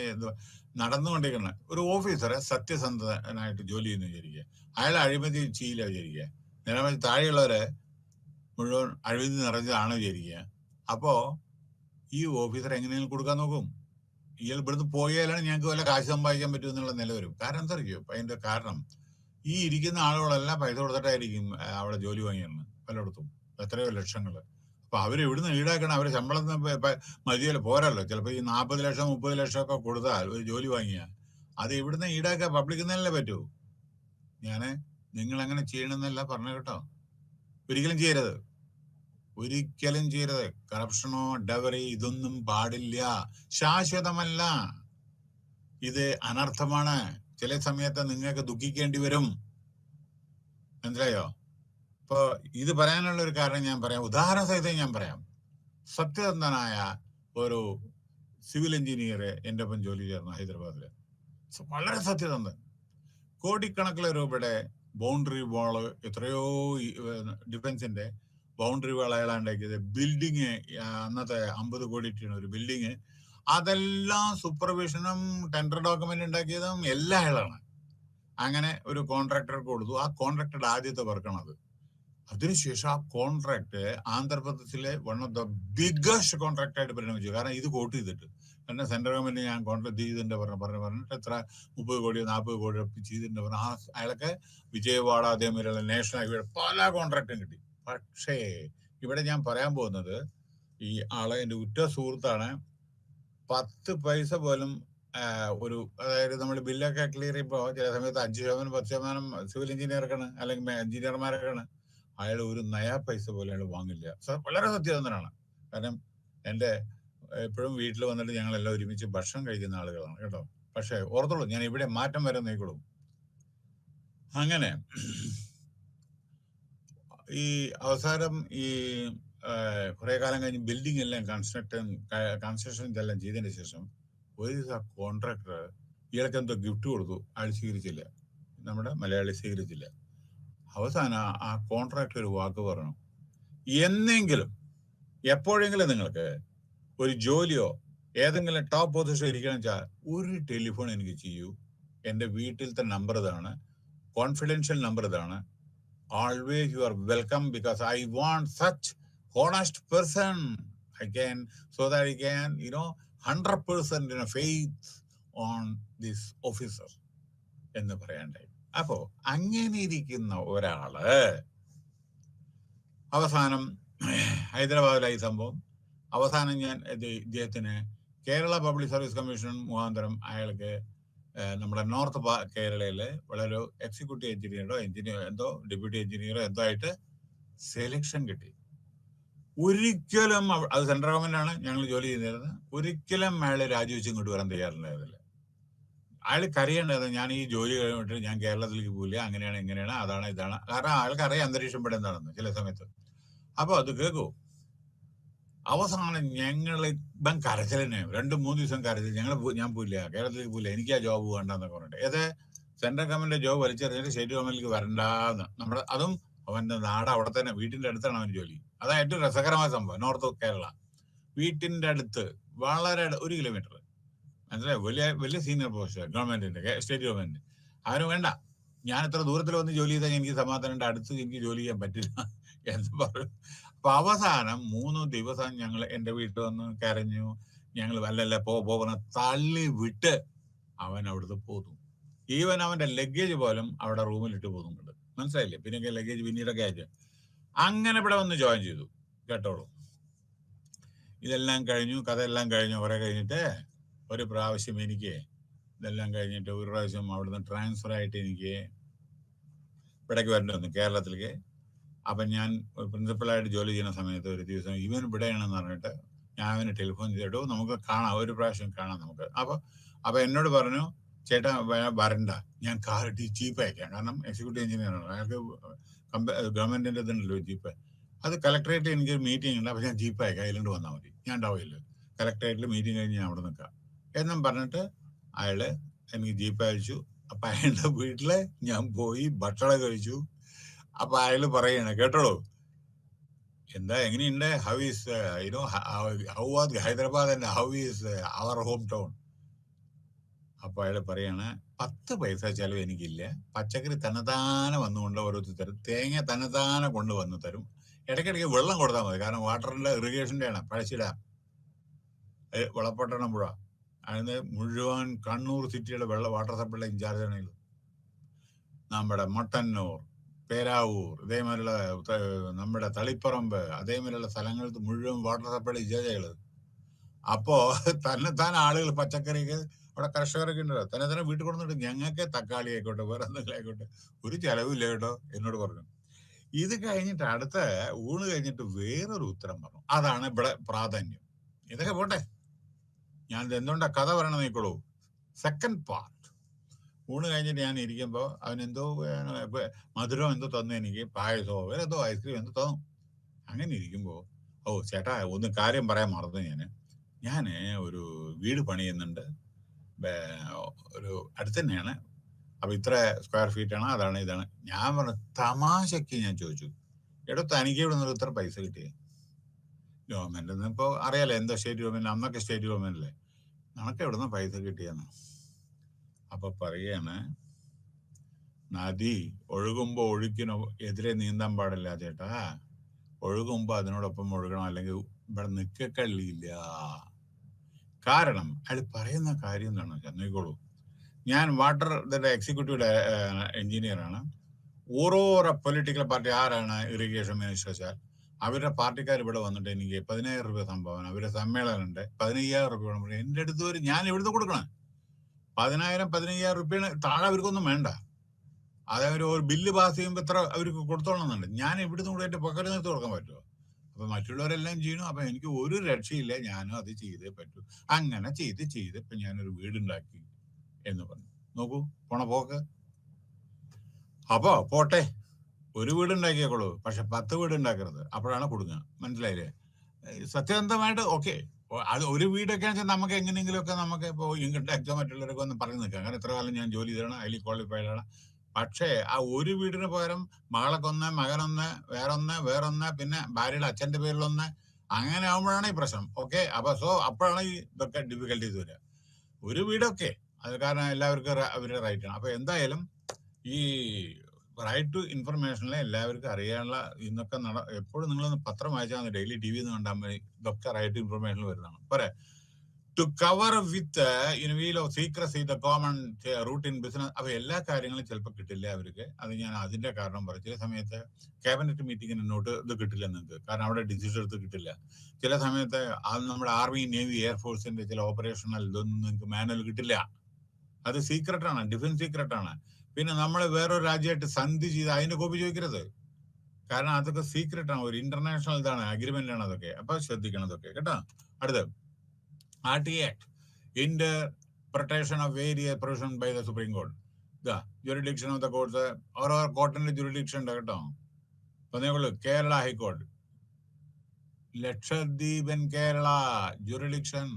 നടന്നുകൊണ്ടിരിക്കുന്ന ഒരു ഓഫീസറെ സത്യസന്ധനായിട്ട് ജോലി ചെയ്യുന്നു വിചാരിക്കുക, അയാൾ അഴിമതി ചെയ്യില്ല വിചാരിക്കുക, നിലവിൽ താഴെയുള്ളവരെ മുഴുവൻ അഴിമതി നിറഞ്ഞതാണ് വിചാരിക്കുക. അപ്പോ ഈ ഓഫീസർ എങ്ങനെയെങ്കിലും കൊടുക്കാൻ നോക്കും. ഇയാൾ ഇവിടുന്ന് പോയാലാണ് ഞങ്ങൾക്ക് വല്ല കാശ് സമ്പാദിക്കാൻ പറ്റും എന്നുള്ള നില വരും. കാരണം എന്താ അറിയോ? അതിന്റെ കാരണം ഈ ഇരിക്കുന്ന ആളുകളെല്ലാം പൈസ കൊടുത്തിട്ടായിരിക്കും അവിടെ ജോലി വാങ്ങിയാണ് പലയിടത്തും, എത്രയോ ലക്ഷങ്ങൾ. അപ്പൊ അവരെവിടുന്ന് ഈടാക്കണം? അവര് ശമ്പളം മതിയല്ലോ, പോരല്ലോ. ചിലപ്പോ ഈ 40 ലക്ഷം 30 ലക്ഷം ഒക്കെ കൊടുത്താൽ ഒരു ജോലി വാങ്ങിയാൽ അത് എവിടുന്ന് ഈടാക്കുക? പബ്ലിക്കിൽ നിന്നല്ലേ പറ്റൂ. നിങ്ങൾ അങ്ങനെ ചെയ്യണമെന്നല്ല പറഞ്ഞു കേട്ടോ. ഒരിക്കലും ചെയ്യരുത്, ഒരിക്കലും ചെയ്യരുത്. കറപ്ഷനോ ഡവറി ഇതൊന്നും പാടില്ല, ശാശ്വതമല്ല. ഇത് അനർത്ഥമാണ്. ചില സമയത്ത് നിങ്ങൾക്ക് ദുഃഖിക്കേണ്ടി വരും. മനസ്സിലായോ? ഇപ്പൊ ഇത് പറയാനുള്ള ഒരു കാരണം ഞാൻ പറയാം, ഉദാഹരണ സഹിതം ഞാൻ പറയാം. സത്യസന്ധനായ ഒരു സിവിൽ എഞ്ചിനീയർ എൻ്റെ ഒപ്പം ജോലി ചേർന്നു ഹൈദരാബാദില്. വളരെ സത്യസന്ധൻ. കോടിക്കണക്കിന് രൂപയുടെ ബൗണ്ടറി വാള്, എത്രയോ ഡിഫൻസിന്റെ ബൗണ്ടറി വാൾ അയാളാണ് ഉണ്ടാക്കിയത്. ബിൽഡിങ് അന്നത്തെ 50 കോടി ഒരു ബിൽഡിങ്, അതെല്ലാം സൂപ്പർവിഷനും ടെൻഡർ ഡോക്യുമെന്റ് ഉണ്ടാക്കിയതും എല്ലാം അയാളാണ്. അങ്ങനെ ഒരു കോൺട്രാക്ടർക്ക് കൊടുത്തു. ആ കോൺട്രാക്ടറുടെ ആദ്യത്തെ വർക്കാണത്. അതിനുശേഷം ആ കോൺട്രാക്ട് ആന്ധ്രാപ്രദേശിലെ one of the biggest contract ആയിട്ട് പരിണമിച്ചു. കാരണം ഇത് കോട്ട് ചെയ്തിട്ട്, കാരണം സെൻട്രൽ ഗവൺമെന്റ് ഞാൻ കോൺട്രാക്ട് ചെയ്തിട്ടുണ്ട് പറഞ്ഞിട്ട് എത്ര 30 കോടിയോ 40 കോടിയോ ചെയ്തിട്ടുണ്ട് പറഞ്ഞു. അയാൾക്ക് വിജയവാഡ അതേമാതിരിയുള്ള നാഷണൽ ഹൈവേ പല കോൺട്രാക്റ്റും കിട്ടി. പക്ഷേ ഇവിടെ ഞാൻ പറയാൻ പോകുന്നത്, ഈ ആള് എൻ്റെ ഉറ്റ സുഹൃത്താണ്. 10 പൈസ പോലും ഒരു, അതായത് നമ്മൾ ബില്ലൊക്കെ ക്ലിയർ ചെയ്യുമ്പോൾ ചില സമയത്ത് 5% 10% സിവിൽ എഞ്ചിനീയർക്കാണ്, അല്ലെങ്കിൽ എഞ്ചിനീയർമാരൊക്കെയാണ്. അയാൾ ഒരു നയാ പൈസ പോലെ അയാൾ വാങ്ങില്ല. വളരെ സത്യസന്ധനാണ്. കാരണം എൻ്റെ എപ്പോഴും വീട്ടിൽ വന്നിട്ട് ഞങ്ങളെല്ലാം ഒരുമിച്ച് ഭക്ഷണം കഴിക്കുന്ന ആളുകളാണ് കേട്ടോ. പക്ഷെ ഓർത്തോളൂ, ഞാൻ ഇവിടെ മാറ്റം വരെ നോക്കിക്കൊള്ളൂ. അങ്ങനെ ഈ അവസാനം ഈ കുറെ കാലം കഴിഞ്ഞ് ബിൽഡിംഗ് എല്ലാം കൺസ്ട്രക്ഷൻ ഇതെല്ലാം ചെയ്തതിന് ശേഷം ഒരു കോൺട്രാക്ടർ ഇയാൾക്ക് എന്തോ ഗിഫ്റ്റ് കൊടുത്തു. അയാൾ സ്വീകരിച്ചില്ല, നമ്മുടെ മലയാളി സ്വീകരിച്ചില്ല. അവസാനം ആ കോൺട്രാക്ടർ ഒരു വാക്ക് പറഞ്ഞു, എന്നെങ്കിലും എപ്പോഴെങ്കിലും നിങ്ങൾക്ക് ഒരു ജോലിയോ ഏതെങ്കിലും ടോപ്പ് പൊസിഷൻ ഇരിക്കണം വെച്ചാൽ ഒരു ടെലിഫോൺ എനിക്ക് ചെയ്യൂ. എൻ്റെ വീട്ടിലത്തെ നമ്പർ ഇതാണ്, കോൺഫിഡൻഷ്യൽ നമ്പർ ഇതാണ്. Always you are welcome, because I want such honest person so that I can 100% faith on this officer എന്ന് പറയണ്ടായി. അപ്പോ അങ്ങനെ ഇരിക്കുന്ന ഒരാള് അവസാനം ഹൈദരാബാദിലായി സംഭവം. അവസാനം ഞാൻ ഇദ്ദേഹത്തിന് കേരള പബ്ലിക് സർവീസ് കമ്മീഷൻ മുഖാന്തരം അയാൾക്ക് നമ്മുടെ നോർത്ത് കേരളയില് വളരെ എക്സിക്യൂട്ടീവ് എഞ്ചിനീയറോ എന്തോ ഡെപ്യൂട്ടി എഞ്ചിനീയറോ എന്തോ ആയിട്ട് സെലക്ഷൻ കിട്ടി. ഒരിക്കലും അത് സെൻട്രൽ ഗവൺമെന്റ് ആണ് ഞങ്ങൾ ജോലി ചെയ്തിരുന്നത്. ഒരിക്കലും അയാള് രാജിവെച്ച് ഇങ്ങോട്ട് വരാൻ തയ്യാറുണ്ടായിരുന്നില്ല. അയാൾ കരയേണ്ടത്, ഞാൻ ഈ ജോലി കഴിഞ്ഞിട്ട് ഞാൻ കേരളത്തിലേക്ക് പോവില്ല, അങ്ങനെയാണ് ഇങ്ങനെയാണ് അതാണ് ഇതാണ്. കാരണം അയാൾക്കറിയാം അന്തരീക്ഷം ഇവിടെ എന്താണെന്ന് ചില സമയത്ത്. അപ്പൊ അത് കേൾക്കൂ. അവസാനം ഞങ്ങൾ ഇപ്പം കരച്ചിൽ തന്നെ 2-3 ദിവസം കരച്ചിൽ. ഞാൻ പോയില്ല, കേരളത്തിലേക്ക് പോയില്ല, എനിക്ക് ആ ജോബ് വേണ്ടെന്നൊക്കെ പറഞ്ഞിട്ട്. ഏത് സെൻട്രൽ ഗവൺമെന്റ് ജോബ് വലിച്ചെറിഞ്ഞിട്ട് സ്റ്റേറ്റ് ഗവൺമെന്റിലേക്ക് വരണ്ടാന്ന്. നമ്മുടെ അതും അവന്റെ നാട് അവിടെ തന്നെ, വീട്ടിന്റെ അടുത്താണ് അവൻ ജോലി. അതാണ് ഏറ്റവും രസകരമായ സംഭവം. നോർത്ത് കേരള വീട്ടിന്റെ അടുത്ത്, വളരെ 1 കിലോമീറ്റർ. മനസ്സിലായി? വലിയ സീനിയർ പോസ്റ്റ് ഗവൺമെന്റിന്റെ, സ്റ്റേറ്റ് ഗവൺമെന്റ്. അവന് വേണ്ട, ഞാൻ ഇത്ര ദൂരത്തിൽ വന്ന് ജോലി ചെയ്താൽ എനിക്ക് സമാധാനം, അടുത്ത് എനിക്ക് ജോലി ചെയ്യാൻ പറ്റില്ല എന്ന് പറയും. അപ്പൊ അവസാനം 3 ദിവസം ഞങ്ങൾ എൻ്റെ വീട്ടിൽ വന്ന് കരഞ്ഞു. ഞങ്ങൾ അല്ലല്ല പോകണം തള്ളി വിട്ട് അവൻ അവിടുത്തെ പോന്നു. ഈവൻ അവന്റെ ലഗേജ് പോലും അവിടെ റൂമിലിട്ട് പോകുന്നുണ്ട്. മനസ്സിലായില്ലേ? പിന്നെ ലഗേജ് പിന്നീടൊക്കെ അയച്ചു. അങ്ങനെ ഇവിടെ വന്ന് ജോയിൻ ചെയ്തു. കേട്ടോളൂ, ഇതെല്ലാം കഴിഞ്ഞു, കഥയെല്ലാം കഴിഞ്ഞു. കുറെ കഴിഞ്ഞിട്ട് ഒരു പ്രാവശ്യം എനിക്ക് ഇതെല്ലാം കഴിഞ്ഞിട്ട് ഒരു പ്രാവശ്യം അവിടുന്ന് ട്രാൻസ്ഫർ ആയിട്ട് എനിക്ക് ഇവിടേക്ക് വരേണ്ടി വന്നു, കേരളത്തിലേക്ക്. അപ്പം ഞാൻ പ്രിൻസിപ്പളായിട്ട് ജോലി ചെയ്യുന്ന സമയത്ത് ഒരു ദിവസം ഇവൻ ഇവിടെയാണെന്ന് പറഞ്ഞിട്ട് ഞാൻ അവന് ടെലിഫോൺ ചെയ്തിട്ടു, നമുക്ക് കാണാം, ഒരു പ്രാവശ്യം കാണാം നമുക്ക്. അപ്പൊ എന്നോട് പറഞ്ഞു, ചേട്ടാ വരണ്ട, ഞാൻ കാർ ജീപ്പ് അയക്കാം. കാരണം എക്സിക്യൂട്ടീവ് എഞ്ചിനീയറാണ് അയാൾക്ക്. ഗവൺമെന്റിന്റെ ഇതുണ്ടല്ലോ ജീപ്പ്. അത് കളക്ടറേറ്റിൽ എനിക്കൊരു മീറ്റിംഗ് ഉണ്ട്, അപ്പൊ ഞാൻ ജീപ്പ് അയക്കാം, അതിലോട്ട് വന്നാൽ മതി, ഞാൻ ഉണ്ടാവില്ല. കളക്ടറേറ്റിൽ മീറ്റിംഗ് കഴിഞ്ഞ് ഞാൻ അവിടെ നിൽക്കാം എന്നും പറഞ്ഞിട്ട് അയാള് എനിക്ക് ജീപ്പ് അയച്ചു. അപ്പൊ അയാളുടെ വീട്ടില് ഞാൻ പോയി ഭക്ഷണം കഴിച്ചു. അപ്പൊ അയാള് പറയണ കേട്ടോളൂ, എന്താ എങ്ങനെയുണ്ട്, how is how was Hyderabad and how is our home town. അപ്പൊ അയാള് പറയാണ്, 10 പൈസ ചെലവ് എനിക്കില്ല, പച്ചക്കറി തന്നെത്താനെ വന്നുകൊണ്ട് ഓരോരുത്തർ തരും, തേങ്ങ തന്നെത്താനെ കൊണ്ടുവന്ന് തരും, ഇടയ്ക്കിടയ്ക്ക് വെള്ളം കൊടുത്താൽ മതി. കാരണം വാട്ടറിന്റെ ഇറിഗേഷന്റെ ആണ് പഴശ്ശിഡാം, വളപട്ടണം പുഴ. അതിന് മുഴുവൻ കണ്ണൂർ സിറ്റിയുടെ വാട്ടർ സപ്ലൈ ഇൻചാർജാണ് ഇത്. നമ്മുടെ മട്ടന്നൂർ, പേരാവൂർ, ഇതേമാതിരിയുള്ള നമ്മുടെ തളിപ്പറമ്പ്, അതേമാതിരിയുള്ള സ്ഥലങ്ങൾക്ക് മുഴുവൻ വാട്ടർ സപ്ലൈ ഇജാജകൾ. അപ്പോ തന്നെത്താൻ ആളുകൾ പച്ചക്കറിക്ക് അവിടെ കർഷകരൊക്കെ ഉണ്ടല്ലോ, തന്നെ വീട്ടിൽ കൊണ്ടുവന്നിട്ട് ഞങ്ങൾക്ക് തക്കാളി ആയിക്കോട്ടെ വേറെ എന്തെങ്കിലും ആയിക്കോട്ടെ ഒരു ചെലവില്ല കേട്ടോ എന്നോട് പറഞ്ഞു. ഇത് കഴിഞ്ഞിട്ട് അടുത്ത ഊണ് കഴിഞ്ഞിട്ട് വേറൊരു ഉത്തരം പറഞ്ഞു. അതാണ് ഇവിടെ പ്രാധാന്യം. ഇതൊക്കെ പോട്ടെ, ഞാൻ എന്തുകൊണ്ടാ കഥ പറയണം നോക്കോളൂ. Second part. ഊണ് കഴിഞ്ഞിട്ട് ഞാൻ ഇരിക്കുമ്പോൾ അവനെന്തോ മധുരം എന്തോ തന്നു, എനിക്ക് പായസമോ വേറെ എന്തോ ഐസ്ക്രീം എന്തോ തന്നു. അങ്ങനെ ഇരിക്കുമ്പോൾ ചേട്ടാ ഒന്ന് കാര്യം പറയാൻ മറന്നു. ഞാൻ ഒരു വീട് പണിയുന്നുണ്ട്, ഒരു അടുത്ത് തന്നെയാണ്. അപ്പൊ ഇത്ര സ്ക്വയർ ഫീറ്റ് ആണ്, അതാണ് ഇതാണ്. ഞാൻ പറഞ്ഞു തമാശക്ക് ഞാൻ ചോദിച്ചു, എടോ തനിക്ക് ഇവിടെ നിന്ന് ഇത്ര പൈസ കിട്ടിയേ? ഗവൺമെന്റ് ഇപ്പൊ അറിയാലോ എന്താ സ്റ്റേറ്റ് ഗവൺമെന്റ്, അന്നൊക്കെ സ്റ്റേറ്റ് ഗവൺമെന്റ് അല്ലേ, നമുക്ക് എവിടെ നിന്ന് പൈസ കിട്ടിയെന്ന്. അപ്പൊ പറയാണ്, നദി ഒഴുകുമ്പോ ഒഴുക്കിനോ എതിരെ നീന്താൻ പാടില്ല ചേട്ടാ, ഒഴുകുമ്പോ അതിനോടൊപ്പം ഒഴുകണം, അല്ലെങ്കിൽ ഇവിടെ നിക്കക്കള്ളിയില്ല. കാരണം അയാൾ പറയുന്ന കാര്യം എന്താണെന്ന് വെച്ചാൽ നോക്കിക്കോളൂ. ഞാൻ വാട്ടർ എക്സിക്യൂട്ടീവ് എഞ്ചിനീയർ ആണ്. ഓരോ പൊളിറ്റിക്കൽ പാർട്ടി ആരാണ് ഇറിഗേഷൻ മിനിസ്റ്റർ വെച്ചാൽ അവരുടെ പാർട്ടിക്കാർ ഇവിടെ വന്നിട്ട് എനിക്ക് 10,000 രൂപ സംഭാവന, അവരുടെ സമ്മേളനം ഉണ്ട്, 15,000 രൂപ വേണം. എൻ്റെ അടുത്ത് വരും, ഞാൻ ഇവിടുന്ന് കൊടുക്കണം. 10,000-15,000 രൂപയാണ് താഴെ അവർക്കൊന്നും വേണ്ട. അതവർ ഒരു ബില്ല് പാസ് ചെയ്യുമ്പോൾ ഇത്ര അവർക്ക് കൊടുത്തോളണമെന്നുണ്ട്. ഞാൻ ഇവിടുന്ന് കൂടെ എൻ്റെ പൊക്കറ്റ് നിർത്തി കൊടുക്കാൻ പറ്റുമോ? അപ്പൊ മറ്റുള്ളവരെല്ലാം ചെയ്യണം, അപ്പൊ എനിക്ക് ഒരു രക്ഷയില്ല, ഞാനും അത് ചെയ്തേ പറ്റൂ. അങ്ങനെ ചെയ്ത് ഇപ്പൊ ഞാനൊരു വീടുണ്ടാക്കി എന്ന് പറഞ്ഞു. നോക്കൂ പോണ പോക്ക്. അപ്പോ പോട്ടെ, ഒരു വീടുണ്ടാക്കിയേക്കോളൂ, പക്ഷെ 10 വീട് ഉണ്ടാക്കരുത്, അപ്പോഴാണ് കൊടുക്കുക. മനസ്സിലായില്ലേ? സത്യസന്ധമായിട്ട് ഓക്കെ. അത് ഒരു വീടൊക്കെ വെച്ചാൽ നമുക്ക് എങ്ങനെയെങ്കിലുമൊക്കെ നമുക്ക് ഇപ്പോൾ ഇൻകം ടാക്സോ മറ്റുള്ളവരൊക്കെ ഒന്ന് പറഞ്ഞു നിൽക്കാം. അങ്ങനെ ഇത്ര കാലം ഞാൻ ജോലി ചെയ്തതാണ്, ഹൈലി ക്വാളിഫൈഡ് ആണ്. പക്ഷേ ആ ഒരു വീടിന് പകരം മകളൊക്കൊന്ന്, മകനൊന്ന്, വേറൊന്ന്, പിന്നെ ഭാര്യയുടെ അച്ഛന്റെ പേരിലൊന്ന്, അങ്ങനെ ആകുമ്പോഴാണ് ഈ പ്രശ്നം. ഓക്കെ, അപ്പൊ അപ്പോഴാണ് ഈ ഇതൊക്കെ ഡിഫിക്കൽട്ടീസ് വരിക. ഒരു വീടൊക്കെ അത് കാരണം എല്ലാവർക്കും അവരുടെ റൈറ്റ് ആണ്. അപ്പൊ എന്തായാലും ഈ റൈറ്റ് ടു ഇൻഫർമേഷനിലെ എല്ലാവർക്കും അറിയാനുള്ള ഇന്നൊക്കെ എപ്പോഴും നിങ്ങളൊന്ന് പത്രം വായിച്ചാൽ മതി, ഡെയിലി ടി വിന്ന് കണ്ടാൽ മതി, ഇതൊക്കെ റൈറ്റ് ടു ഇൻഫർമേഷനിൽ വരുന്നതാണ്. പോരെ, to cover with veil of secrecy the common root in business. അപ്പൊ എല്ലാ കാര്യങ്ങളും ചിലപ്പോൾ കിട്ടില്ല അവർക്ക്. അത് ഞാൻ അതിന്റെ കാരണം പറയും. ചില സമയത്ത് ക്യാബിനറ്റ് മീറ്റിംഗിന് നോട്ട് ഇത് കിട്ടില്ല നിങ്ങൾക്ക്, കാരണം അവിടെ ഡിസിഷൻ എടുത്ത് കിട്ടില്ല. ചില സമയത്ത് അത് നമ്മുടെ ആർമി, നേവി, എയർഫോഴ്സിന്റെ ചില ഓപ്പറേഷണൽ ഇതൊന്നും നിങ്ങൾക്ക് മാനുവൽ കിട്ടില്ല. അത് സീക്രട്ട് ആണ്, ഡിഫൻസ് സീക്രട്ട് ആണ്. പിന്നെ നമ്മൾ വേറൊരു രാജ്യമായിട്ട് സന്ധി ചെയ്ത് അതിന്റെ കോപ്പി ചോദിക്കരുത്, കാരണം അതൊക്കെ സീക്രട്ട് ആണ്, ഒരു ഇന്റർനാഷണൽ ഇതാണ്, അഗ്രിമെന്റ് ആണ് അതൊക്കെ. അപ്പൊ ശ്രദ്ധിക്കണം അതൊക്കെ കേട്ടോ. അടുത്ത് RTA Act, Interpretation of Various Provisions by the Supreme Court. The jurisdiction of the courts, ഓരോ കോർട്ടിന്റെ ജുറിഡിക്ഷൻ ഉണ്ട് കേട്ടോ. പറഞ്ഞോളൂ, കേരള ഹൈക്കോർട്ട്, ലക്ഷദ്വീപൻ Kerala jurisdiction.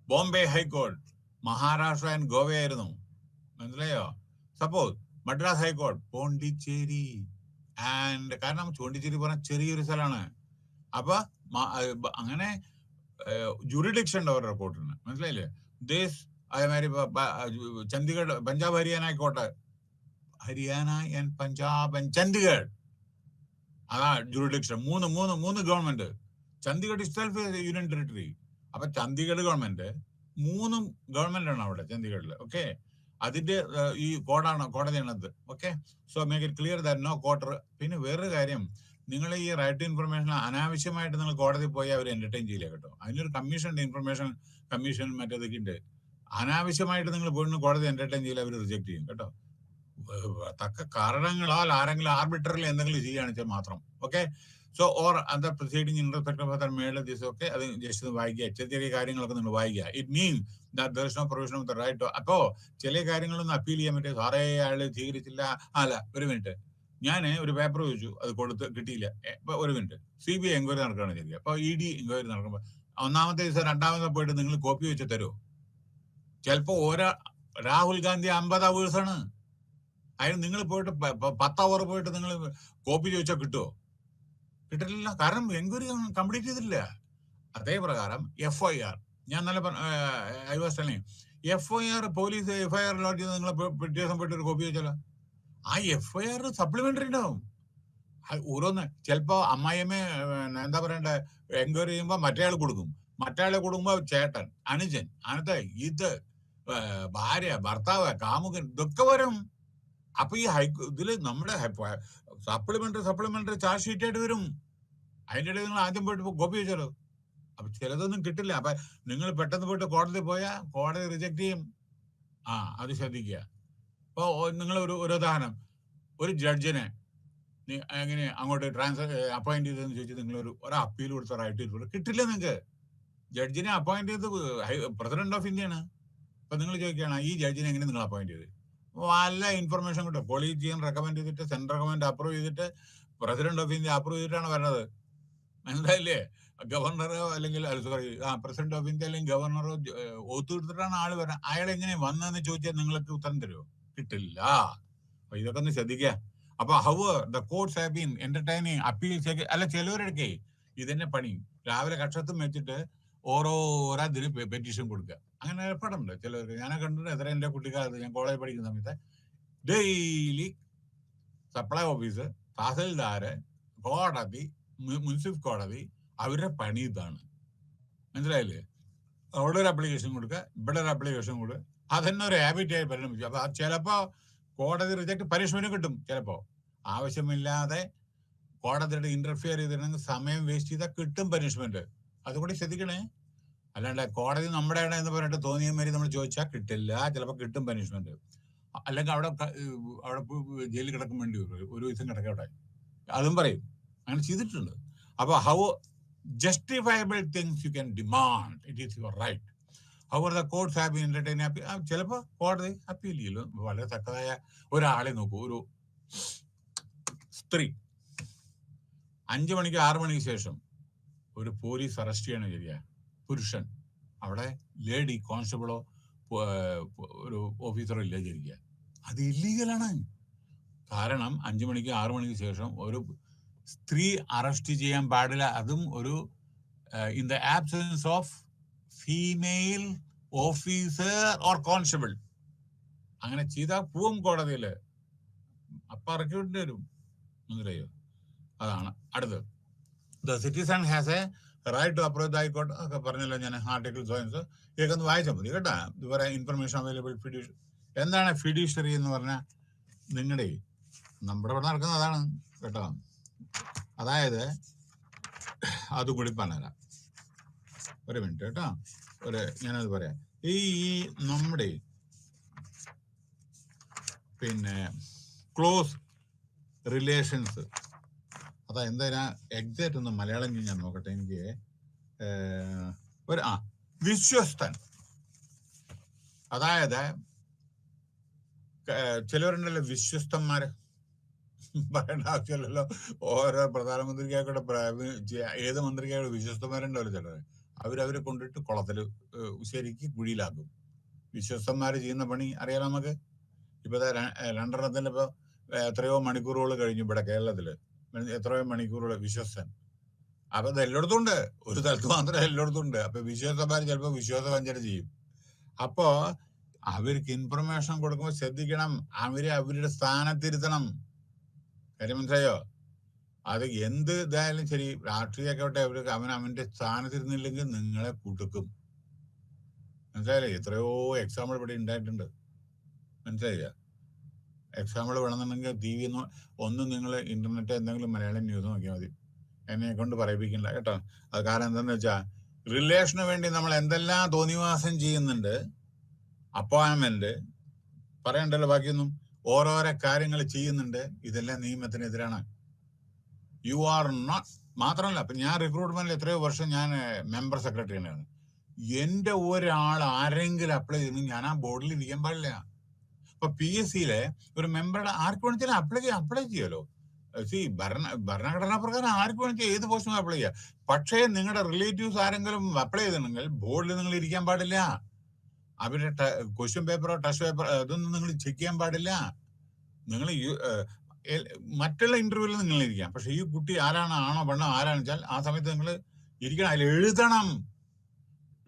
Bombay high court, Maharashtra and Goa ആയിരുന്നു. മനസ്സിലായോ? Suppose Madras high court, Pondicherry and, കാരണം പോണ്ടിച്ചേരി പറഞ്ഞ ചെറിയൊരു സ്ഥലമാണ്. അപ്പൊ അങ്ങനെ ജുറിഡിക്ഷൻ ഉണ്ട് അവരുടെ കോർട്ടിന്. മനസ്സിലായില്ലേ? ദേശ് അതേമാതിരി ചണ്ഡീഗഡ്, പഞ്ചാബ് ഹരിയാന ആയിക്കോട്ടെ, ഹരിയാന ആൻഡ് പഞ്ചാബ് ആൻഡ് ചണ്ഡീഗഡ്, അതാ ജുറിഡിക്ഷൻ. മൂന്ന് government. Chandigarh itself union territory. അപ്പൊ ചണ്ഡീഗഡ് ഗവൺമെന്റ്, 3 ഗവൺമെന്റ് ആണ് അവിടെ ചണ്ഡീഗഡിൽ. ഓക്കെ, അതിന്റെ ഈ കോടതിയാണത്. Okay, so make it clear that no court. പിന്നെ വേറൊരു കാര്യം, നിങ്ങൾ ഈ റൈറ്റ് ടു ഇൻഫർമേഷൻ അനാവശ്യമായിട്ട് നിങ്ങൾ കോടതി പോയി അവർ എന്റർടൈൻ ചെയ്യില്ല കേട്ടോ. അതിനൊരു കമ്മീഷൻ ഉണ്ട്, ഇൻഫർമേഷൻ കമ്മീഷൻ മറ്റേതൊക്കെ ഉണ്ട്. അനാവശ്യമായിട്ട് നിങ്ങൾ പോയി കോടതി എന്റർടൈൻ ചെയ്യില്ല, അവർ റിജക്ട് ചെയ്യും കേട്ടോ. തക്ക കാരണങ്ങളാൽ ആരെങ്കിലും ആർബിട്രറിൽ എന്തെങ്കിലും ചെയ്യുകയാണെന്ന് വെച്ചാൽ മാത്രം. Okay, so or other proceeding in respect of other മേൽ ദിസ്. ഒക്കെ അത് ജസ്റ്റ് വായിക്കുക, ചെറിയ കാര്യങ്ങളൊക്കെ നിങ്ങൾ വായിക്കുക. It means that there is no provision of the right. അപ്പോ ചില കാര്യങ്ങളൊന്നും അപ്പീൽ ചെയ്യാൻ പറ്റും. സാറേ അയാൾ സ്വീകരിച്ചില്ല, അല്ല ഒരു മിനിറ്റ്, ഞാൻ ഒരു പേപ്പർ ചോദിച്ചു, അത് കൊടുത്ത് കിട്ടിയില്ല. ഇപ്പൊ ഒരു മിനിറ്റ്, CBI എൻക്വയറി നടക്കുകയാണ് ശരിക്കും. അപ്പൊ ED എൻക്വയറി നടക്കുമ്പോൾ ഒന്നാമത്തെ ദിവസം രണ്ടാമത്തെ പോയിട്ട് നിങ്ങൾ കോപ്പി വെച്ച് തരുമോ? ചിലപ്പോ രാഹുൽ ഗാന്ധി 50 അവേഴ്സാണ്, അതിന് നിങ്ങൾ പോയിട്ട് 10 അവർ പോയിട്ട് നിങ്ങൾ കോപ്പി ചോദിച്ചാൽ കിട്ടുമോ? കിട്ടില്ല, കാരണം എൻക്വയറി കംപ്ലീറ്റ് ചെയ്തിട്ടില്ല. അതേ പ്രകാരം FIR, ഞാൻ നല്ല FIR, പോലീസ് FIR ലോഡ് ചെയ്ത് നിങ്ങൾ പിറ്റേ ദിവസം പോയിട്ട് ഒരു കോപ്പി ചോദിച്ചാലോ? ആ FIR സപ്ലിമെന്ററി ഉണ്ടാവും. ഓരോന്ന് ചിലപ്പോ അമ്മായിയമ്മ എന്താ പറയണ്ടേ, എൻക്വയറി ചെയ്യുമ്പോ മറ്റേയാൾ കൊടുക്കുമ്പോ ചേട്ടൻ, അനുജൻ, ഇത് ഭാര്യ, ഭർത്താവ്, കാമുകൻ, ഇതൊക്കെ വരും. അപ്പൊ ഈ ഇതില് നമ്മുടെ സപ്ലിമെന്ററി ചാർജ് ഷീറ്റ് ആയിട്ട് വരും. അതിന്റെ ഇടയിൽ നിങ്ങൾ ആദ്യം പോയിട്ട് കോപ്പി വെച്ചാലോ. അപ്പൊ ചിലതൊന്നും കിട്ടില്ല. അപ്പൊ നിങ്ങൾ പെട്ടെന്ന് പോയിട്ട് കോടതി പോയാൽ കോടതി റിജക്ട് ചെയ്യും. അത് ശ്രദ്ധിക്കുക. ഇപ്പൊ നിങ്ങൾ ഒരു ഉദാഹരണം, ഒരു ജഡ്ജിനെ എങ്ങനെ അങ്ങോട്ട് അപ്പോയിന്റ് ചെയ്തതെന്ന് ചോദിച്ചാൽ നിങ്ങൾ ഒരു അപ്പീൽ കൊടുത്ത റൈറ്റ് കിട്ടില്ല. നിങ്ങൾക്ക് ജഡ്ജിനെ അപ്പോയിന്റ് ചെയ്ത് പ്രസിഡന്റ് ഓഫ് ഇന്ത്യയാണ്. അപ്പൊ നിങ്ങൾ ചോദിക്കുകയാണ് ഈ ജഡ്ജിനെ എങ്ങനെ നിങ്ങൾ അപ്പോയിന്റ് ചെയ്ത്? വല്ല ഇൻഫർമേഷൻ കിട്ടും. കൊളീജിയൻ റെക്കമെൻഡ് ചെയ്തിട്ട്, സെൻട്രൽ ഗവൺമെന്റ് അപ്രൂവ് ചെയ്തിട്ട്, പ്രസിഡന്റ് ഓഫ് ഇന്ത്യ അപ്രൂവ് ചെയ്തിട്ടാണ് വരുന്നത്. മനസ്സിലായില്ലേ? ഗവർണറോ അല്ലെങ്കിൽ പ്രസിഡന്റ് ഓഫ് ഇന്ത്യ അല്ലെങ്കിൽ ഗവർണറോ ഒത്തുകൊടുത്തിട്ടാണ് ആള് വരുന്നത്. അയാൾ എങ്ങനെ വന്നതെന്ന് ചോദിച്ചാൽ നിങ്ങൾക്ക് ഉത്തരം തരുമോ? കിട്ടില്ല. അപ്പൊ ഇതൊക്കെ ഒന്ന് ശ്രദ്ധിക്കുക. അപ്പൊ how the courts have been entertaining appeals. അല്ല, ചിലവരൊക്കെ ഇതന്നെ പണി. രാവിലെ കക്ഷത്തും വെച്ചിട്ട് ഓരോരാതിന് പെറ്റീഷൻ കൊടുക്കുക. അങ്ങനെ ഏർപ്പാടുണ്ട് ചിലവർക്ക്. ഞാനെ കണ്ടിട്ട് എത്ര എന്റെ കുട്ടിക്കാലത്ത് ഞാൻ കോളേജ് പഠിക്കുന്ന സമയത്ത് ഡെയിലി സപ്ലൈ ഓഫീസ്, തഹസിൽദാര്, കോടതി, മുനിസിപ്പൽ കോടതി, അവരുടെ പണി ഇതാണ്. മനസ്സിലായില്ലേ? അവിടെ ഒരു അപ്ലിക്കേഷൻ കൊടുക്കുക, ഇവിടെ ഒരു അപ്ലിക്കേഷൻ കൊടുക്കുക. അതന്നെ ഒരു ഹാബിറ്റായി പരിണമിച്ചു. അപ്പൊ ചിലപ്പോ കോടതി റിജക്ട് പനിഷ്മെന്റ് കിട്ടും. ചിലപ്പോ ആവശ്യമില്ലാതെ കോടതിയുടെ ഇന്റർഫിയർ ചെയ്തിട്ടുണ്ടെങ്കിൽ സമയം വേസ്റ്റ് ചെയ്താൽ കിട്ടും പനിഷ്മെന്റ്. അതുകൂടി ശ്രദ്ധിക്കണേ. അല്ലാണ്ട് കോടതി നമ്മുടെ എന്ന് പറഞ്ഞിട്ട് തോന്നിയ മാതിരി നമ്മൾ ചോദിച്ചാൽ കിട്ടില്ല. ചിലപ്പോൾ കിട്ടും പനിഷ്മെന്റ്. അല്ലെങ്കിൽ അവിടെ ജയിലിൽ കിടക്കാൻ വേണ്ടി ഒരു ദിവസം കിടക്കാം അവിടെ. അതും പറയും. അങ്ങനെ ചെയ്തിട്ടുണ്ട്. അപ്പൊ how justifiable things you can demand, it is your right. How the courts have been entertaining. ചിലപ്പോൾ കോടതി അപ്പീൽ ചെയ്യല്ലോ. വളരെ തക്കതായ ഒരാളെ നോക്കൂ. ഒരു സ്ത്രീ 5 മണിക്ക് 6 മണിക്ക് ശേഷം ഒരു പോലീസ് അറസ്റ്റ് ചെയ്യണം ശരിയാ, പുരുഷൻ അവിടെ ലേഡി കോൺസ്റ്റബിളോ ഒരു ഓഫീസറോ ഇല്ല വിചാരിക്കുക, അത് ഇല്ലീഗലാണ്. കാരണം 5 മണിക്ക് 6 മണിക്ക് ശേഷം ഒരു സ്ത്രീ അറസ്റ്റ് ചെയ്യാൻ പാടില്ല. അതും ഒരു in the absence of female officer or constable. അങ്ങനെ ചെയ്താൽ പോവും കോടതിയില്. അപ്പൊ ഇറക്കി വിട്ടു വരും. മനസ്സിലായോ? അതാണ് അടുത്തത്. The citizen has a right to approach high court. ഒക്കെ പറഞ്ഞല്ലോ ഞാൻ. ആർട്ടിക്കിൾ സോയിൻസ് ഇതൊക്കെ ഒന്ന് വായിച്ചാൽ മതി കേട്ടാ. ഇതുവരെ ഇൻഫർമേഷൻ അവൈലബിൾ ഫിഡ്യൂഷറി. എന്താണ് ഫിഡ്യൂഷറി എന്ന് പറഞ്ഞാൽ? നിങ്ങളുടെ നമ്മുടെ ഇവിടെ നടക്കുന്നത് അതാണ് കേട്ടോ. അതായത് അതുകൂടി പറഞ്ഞുതരാം. ഒരു മിനിറ്റ് കേട്ടോ. ഞാനത് പറയാം. ഈ നമ്മുടെ പിന്നെ ക്ലോസ് റിലേഷൻസ്, അതാ എന്താ എക്സാക്ട് ഒന്ന് മലയാളം ഞാൻ നോക്കട്ടെ. എനിക്ക് വിശ്വസ്തൻ. അതായത് ചിലവരുണ്ടല്ലോ വിശ്വസ്തന്മാര്, പറയേണ്ട ആവശ്യമില്ലല്ലോ. ഓരോ പ്രധാനമന്ത്രിക്കായിക്കോട്ടെ ഏത് മന്ത്രിക്കായിക്കോട്ടെ വിശ്വസ്തന്മാരുണ്ടാവില്ല ചിലർ. അവരെ കൊണ്ടിട്ട് കുളത്തില് ശരിക്ക് കുഴിയിലാക്കും. വിശ്വസ്തന്മാര് ചെയ്യുന്ന പണി അറിയാലോ നമുക്ക്. ഇപ്പൊ രണ്ടെണ്ണത്തിന് ഇപ്പൊ എത്രയോ മണിക്കൂറുകൾ കഴിഞ്ഞു ഇവിടെ കേരളത്തില്. എത്രയോ മണിക്കൂറുകൾ വിശ്വസ്തൻ. അപ്പൊ ഇത് എല്ലായിടത്തും ഉണ്ട്, ഒരു സ്ഥലത്ത് മാത്രമേ എല്ലായിടത്തും ഉണ്ട്. അപ്പൊ വിശ്വാസന്മാർ ചിലപ്പോ വിശ്വാസവഞ്ചന ചെയ്യും. അപ്പോ അവർക്ക് ഇൻഫർമേഷൻ കൊടുക്കുമ്പോൾ ശ്രദ്ധിക്കണം. അവരുടെ സ്ഥാനത്തിരുത്തണം. കാര്യം മനസ്സിലായോ? അത് എന്ത് ഇതായാലും ശരി, രാഷ്ട്രീയമൊക്കെ അവന്റെ സ്ഥാനത്തിരുന്നില്ലെങ്കിൽ നിങ്ങളെ കുടുക്കും. മനസ്സിലായില്ലേ? എത്രയോ എക്സാമ്പിൾ ഇവിടെ ഉണ്ടായിട്ടുണ്ട്. മനസ്സിലായില്ല? എക്സാമ്പിൾ വേണമെന്നുണ്ടെങ്കിൽ ടി വി ഒന്നും നിങ്ങൾ ഇന്റർനെറ്റ് എന്തെങ്കിലും മലയാളം ന്യൂസ് നോക്കിയാൽ മതി. എന്നെ കൊണ്ട് പറയിപ്പിക്കില്ല കേട്ടോ. അത് കാരണം എന്താന്ന് വെച്ചാൽ റിലേഷന് വേണ്ടി നമ്മൾ എന്തെല്ലാം തോന്നിവാസം ചെയ്യുന്നുണ്ട്. അപ്പോയിന്റ്മെന്റ് പറയണ്ടല്ലോ, ബാക്കിയൊന്നും ഓരോരോ കാര്യങ്ങൾ ചെയ്യുന്നുണ്ട്. ഇതെല്ലാം നിയമത്തിനെതിരാണ്. You are not. മാത്രമല്ല, ഇപ്പൊ ഞാൻ റിക്രൂട്ട്മെന്റിൽ എത്രയോ വർഷം ഞാൻ മെമ്പർ സെക്രട്ടറി തന്നെയാണ്. എന്റെ ഒരാൾ ആരെങ്കിലും അപ്ലൈ ചെയ്യുന്നു, ഞാൻ ആ ബോർഡിൽ ഇരിക്കാൻ പാടില്ല. ഇപ്പൊ PSCയിലെ ഒരു മെമ്പറുടെ ആർക്ക് വേണമെങ്കിലും അപ്ലൈ ചെയ്യാലോ. ഭരണഘടനാ പ്രകാരം ആർക്ക് വേണമെങ്കിൽ ഏത് പോസ്റ്റും അപ്ലൈ ചെയ്യാം. പക്ഷേ നിങ്ങളുടെ റിലേറ്റീവ്സ് ആരെങ്കിലും അപ്ലൈ ചെയ്തിട്ടുണ്ടെങ്കിൽ ബോർഡിൽ നിങ്ങൾ ഇരിക്കാൻ പാടില്ല. അവരുടെ ക്വസ്റ്റ്യൻ പേപ്പറോ ടെസ്റ്റ് പേപ്പറോ ഇതൊന്നും നിങ്ങൾ ചെക്ക് ചെയ്യാൻ പാടില്ല. നിങ്ങൾ മറ്റുള്ള ഇന്റർവ്യൂവിൽ നിങ്ങൾ ഇരിക്കാം. പക്ഷെ ഈ കുട്ടി ആണോ പെണ്ണോ ആരാണെന്ന് വെച്ചാൽ ആ സമയത്ത് നിങ്ങൾ ഇരിക്കണം. അതിൽ എഴുതണം,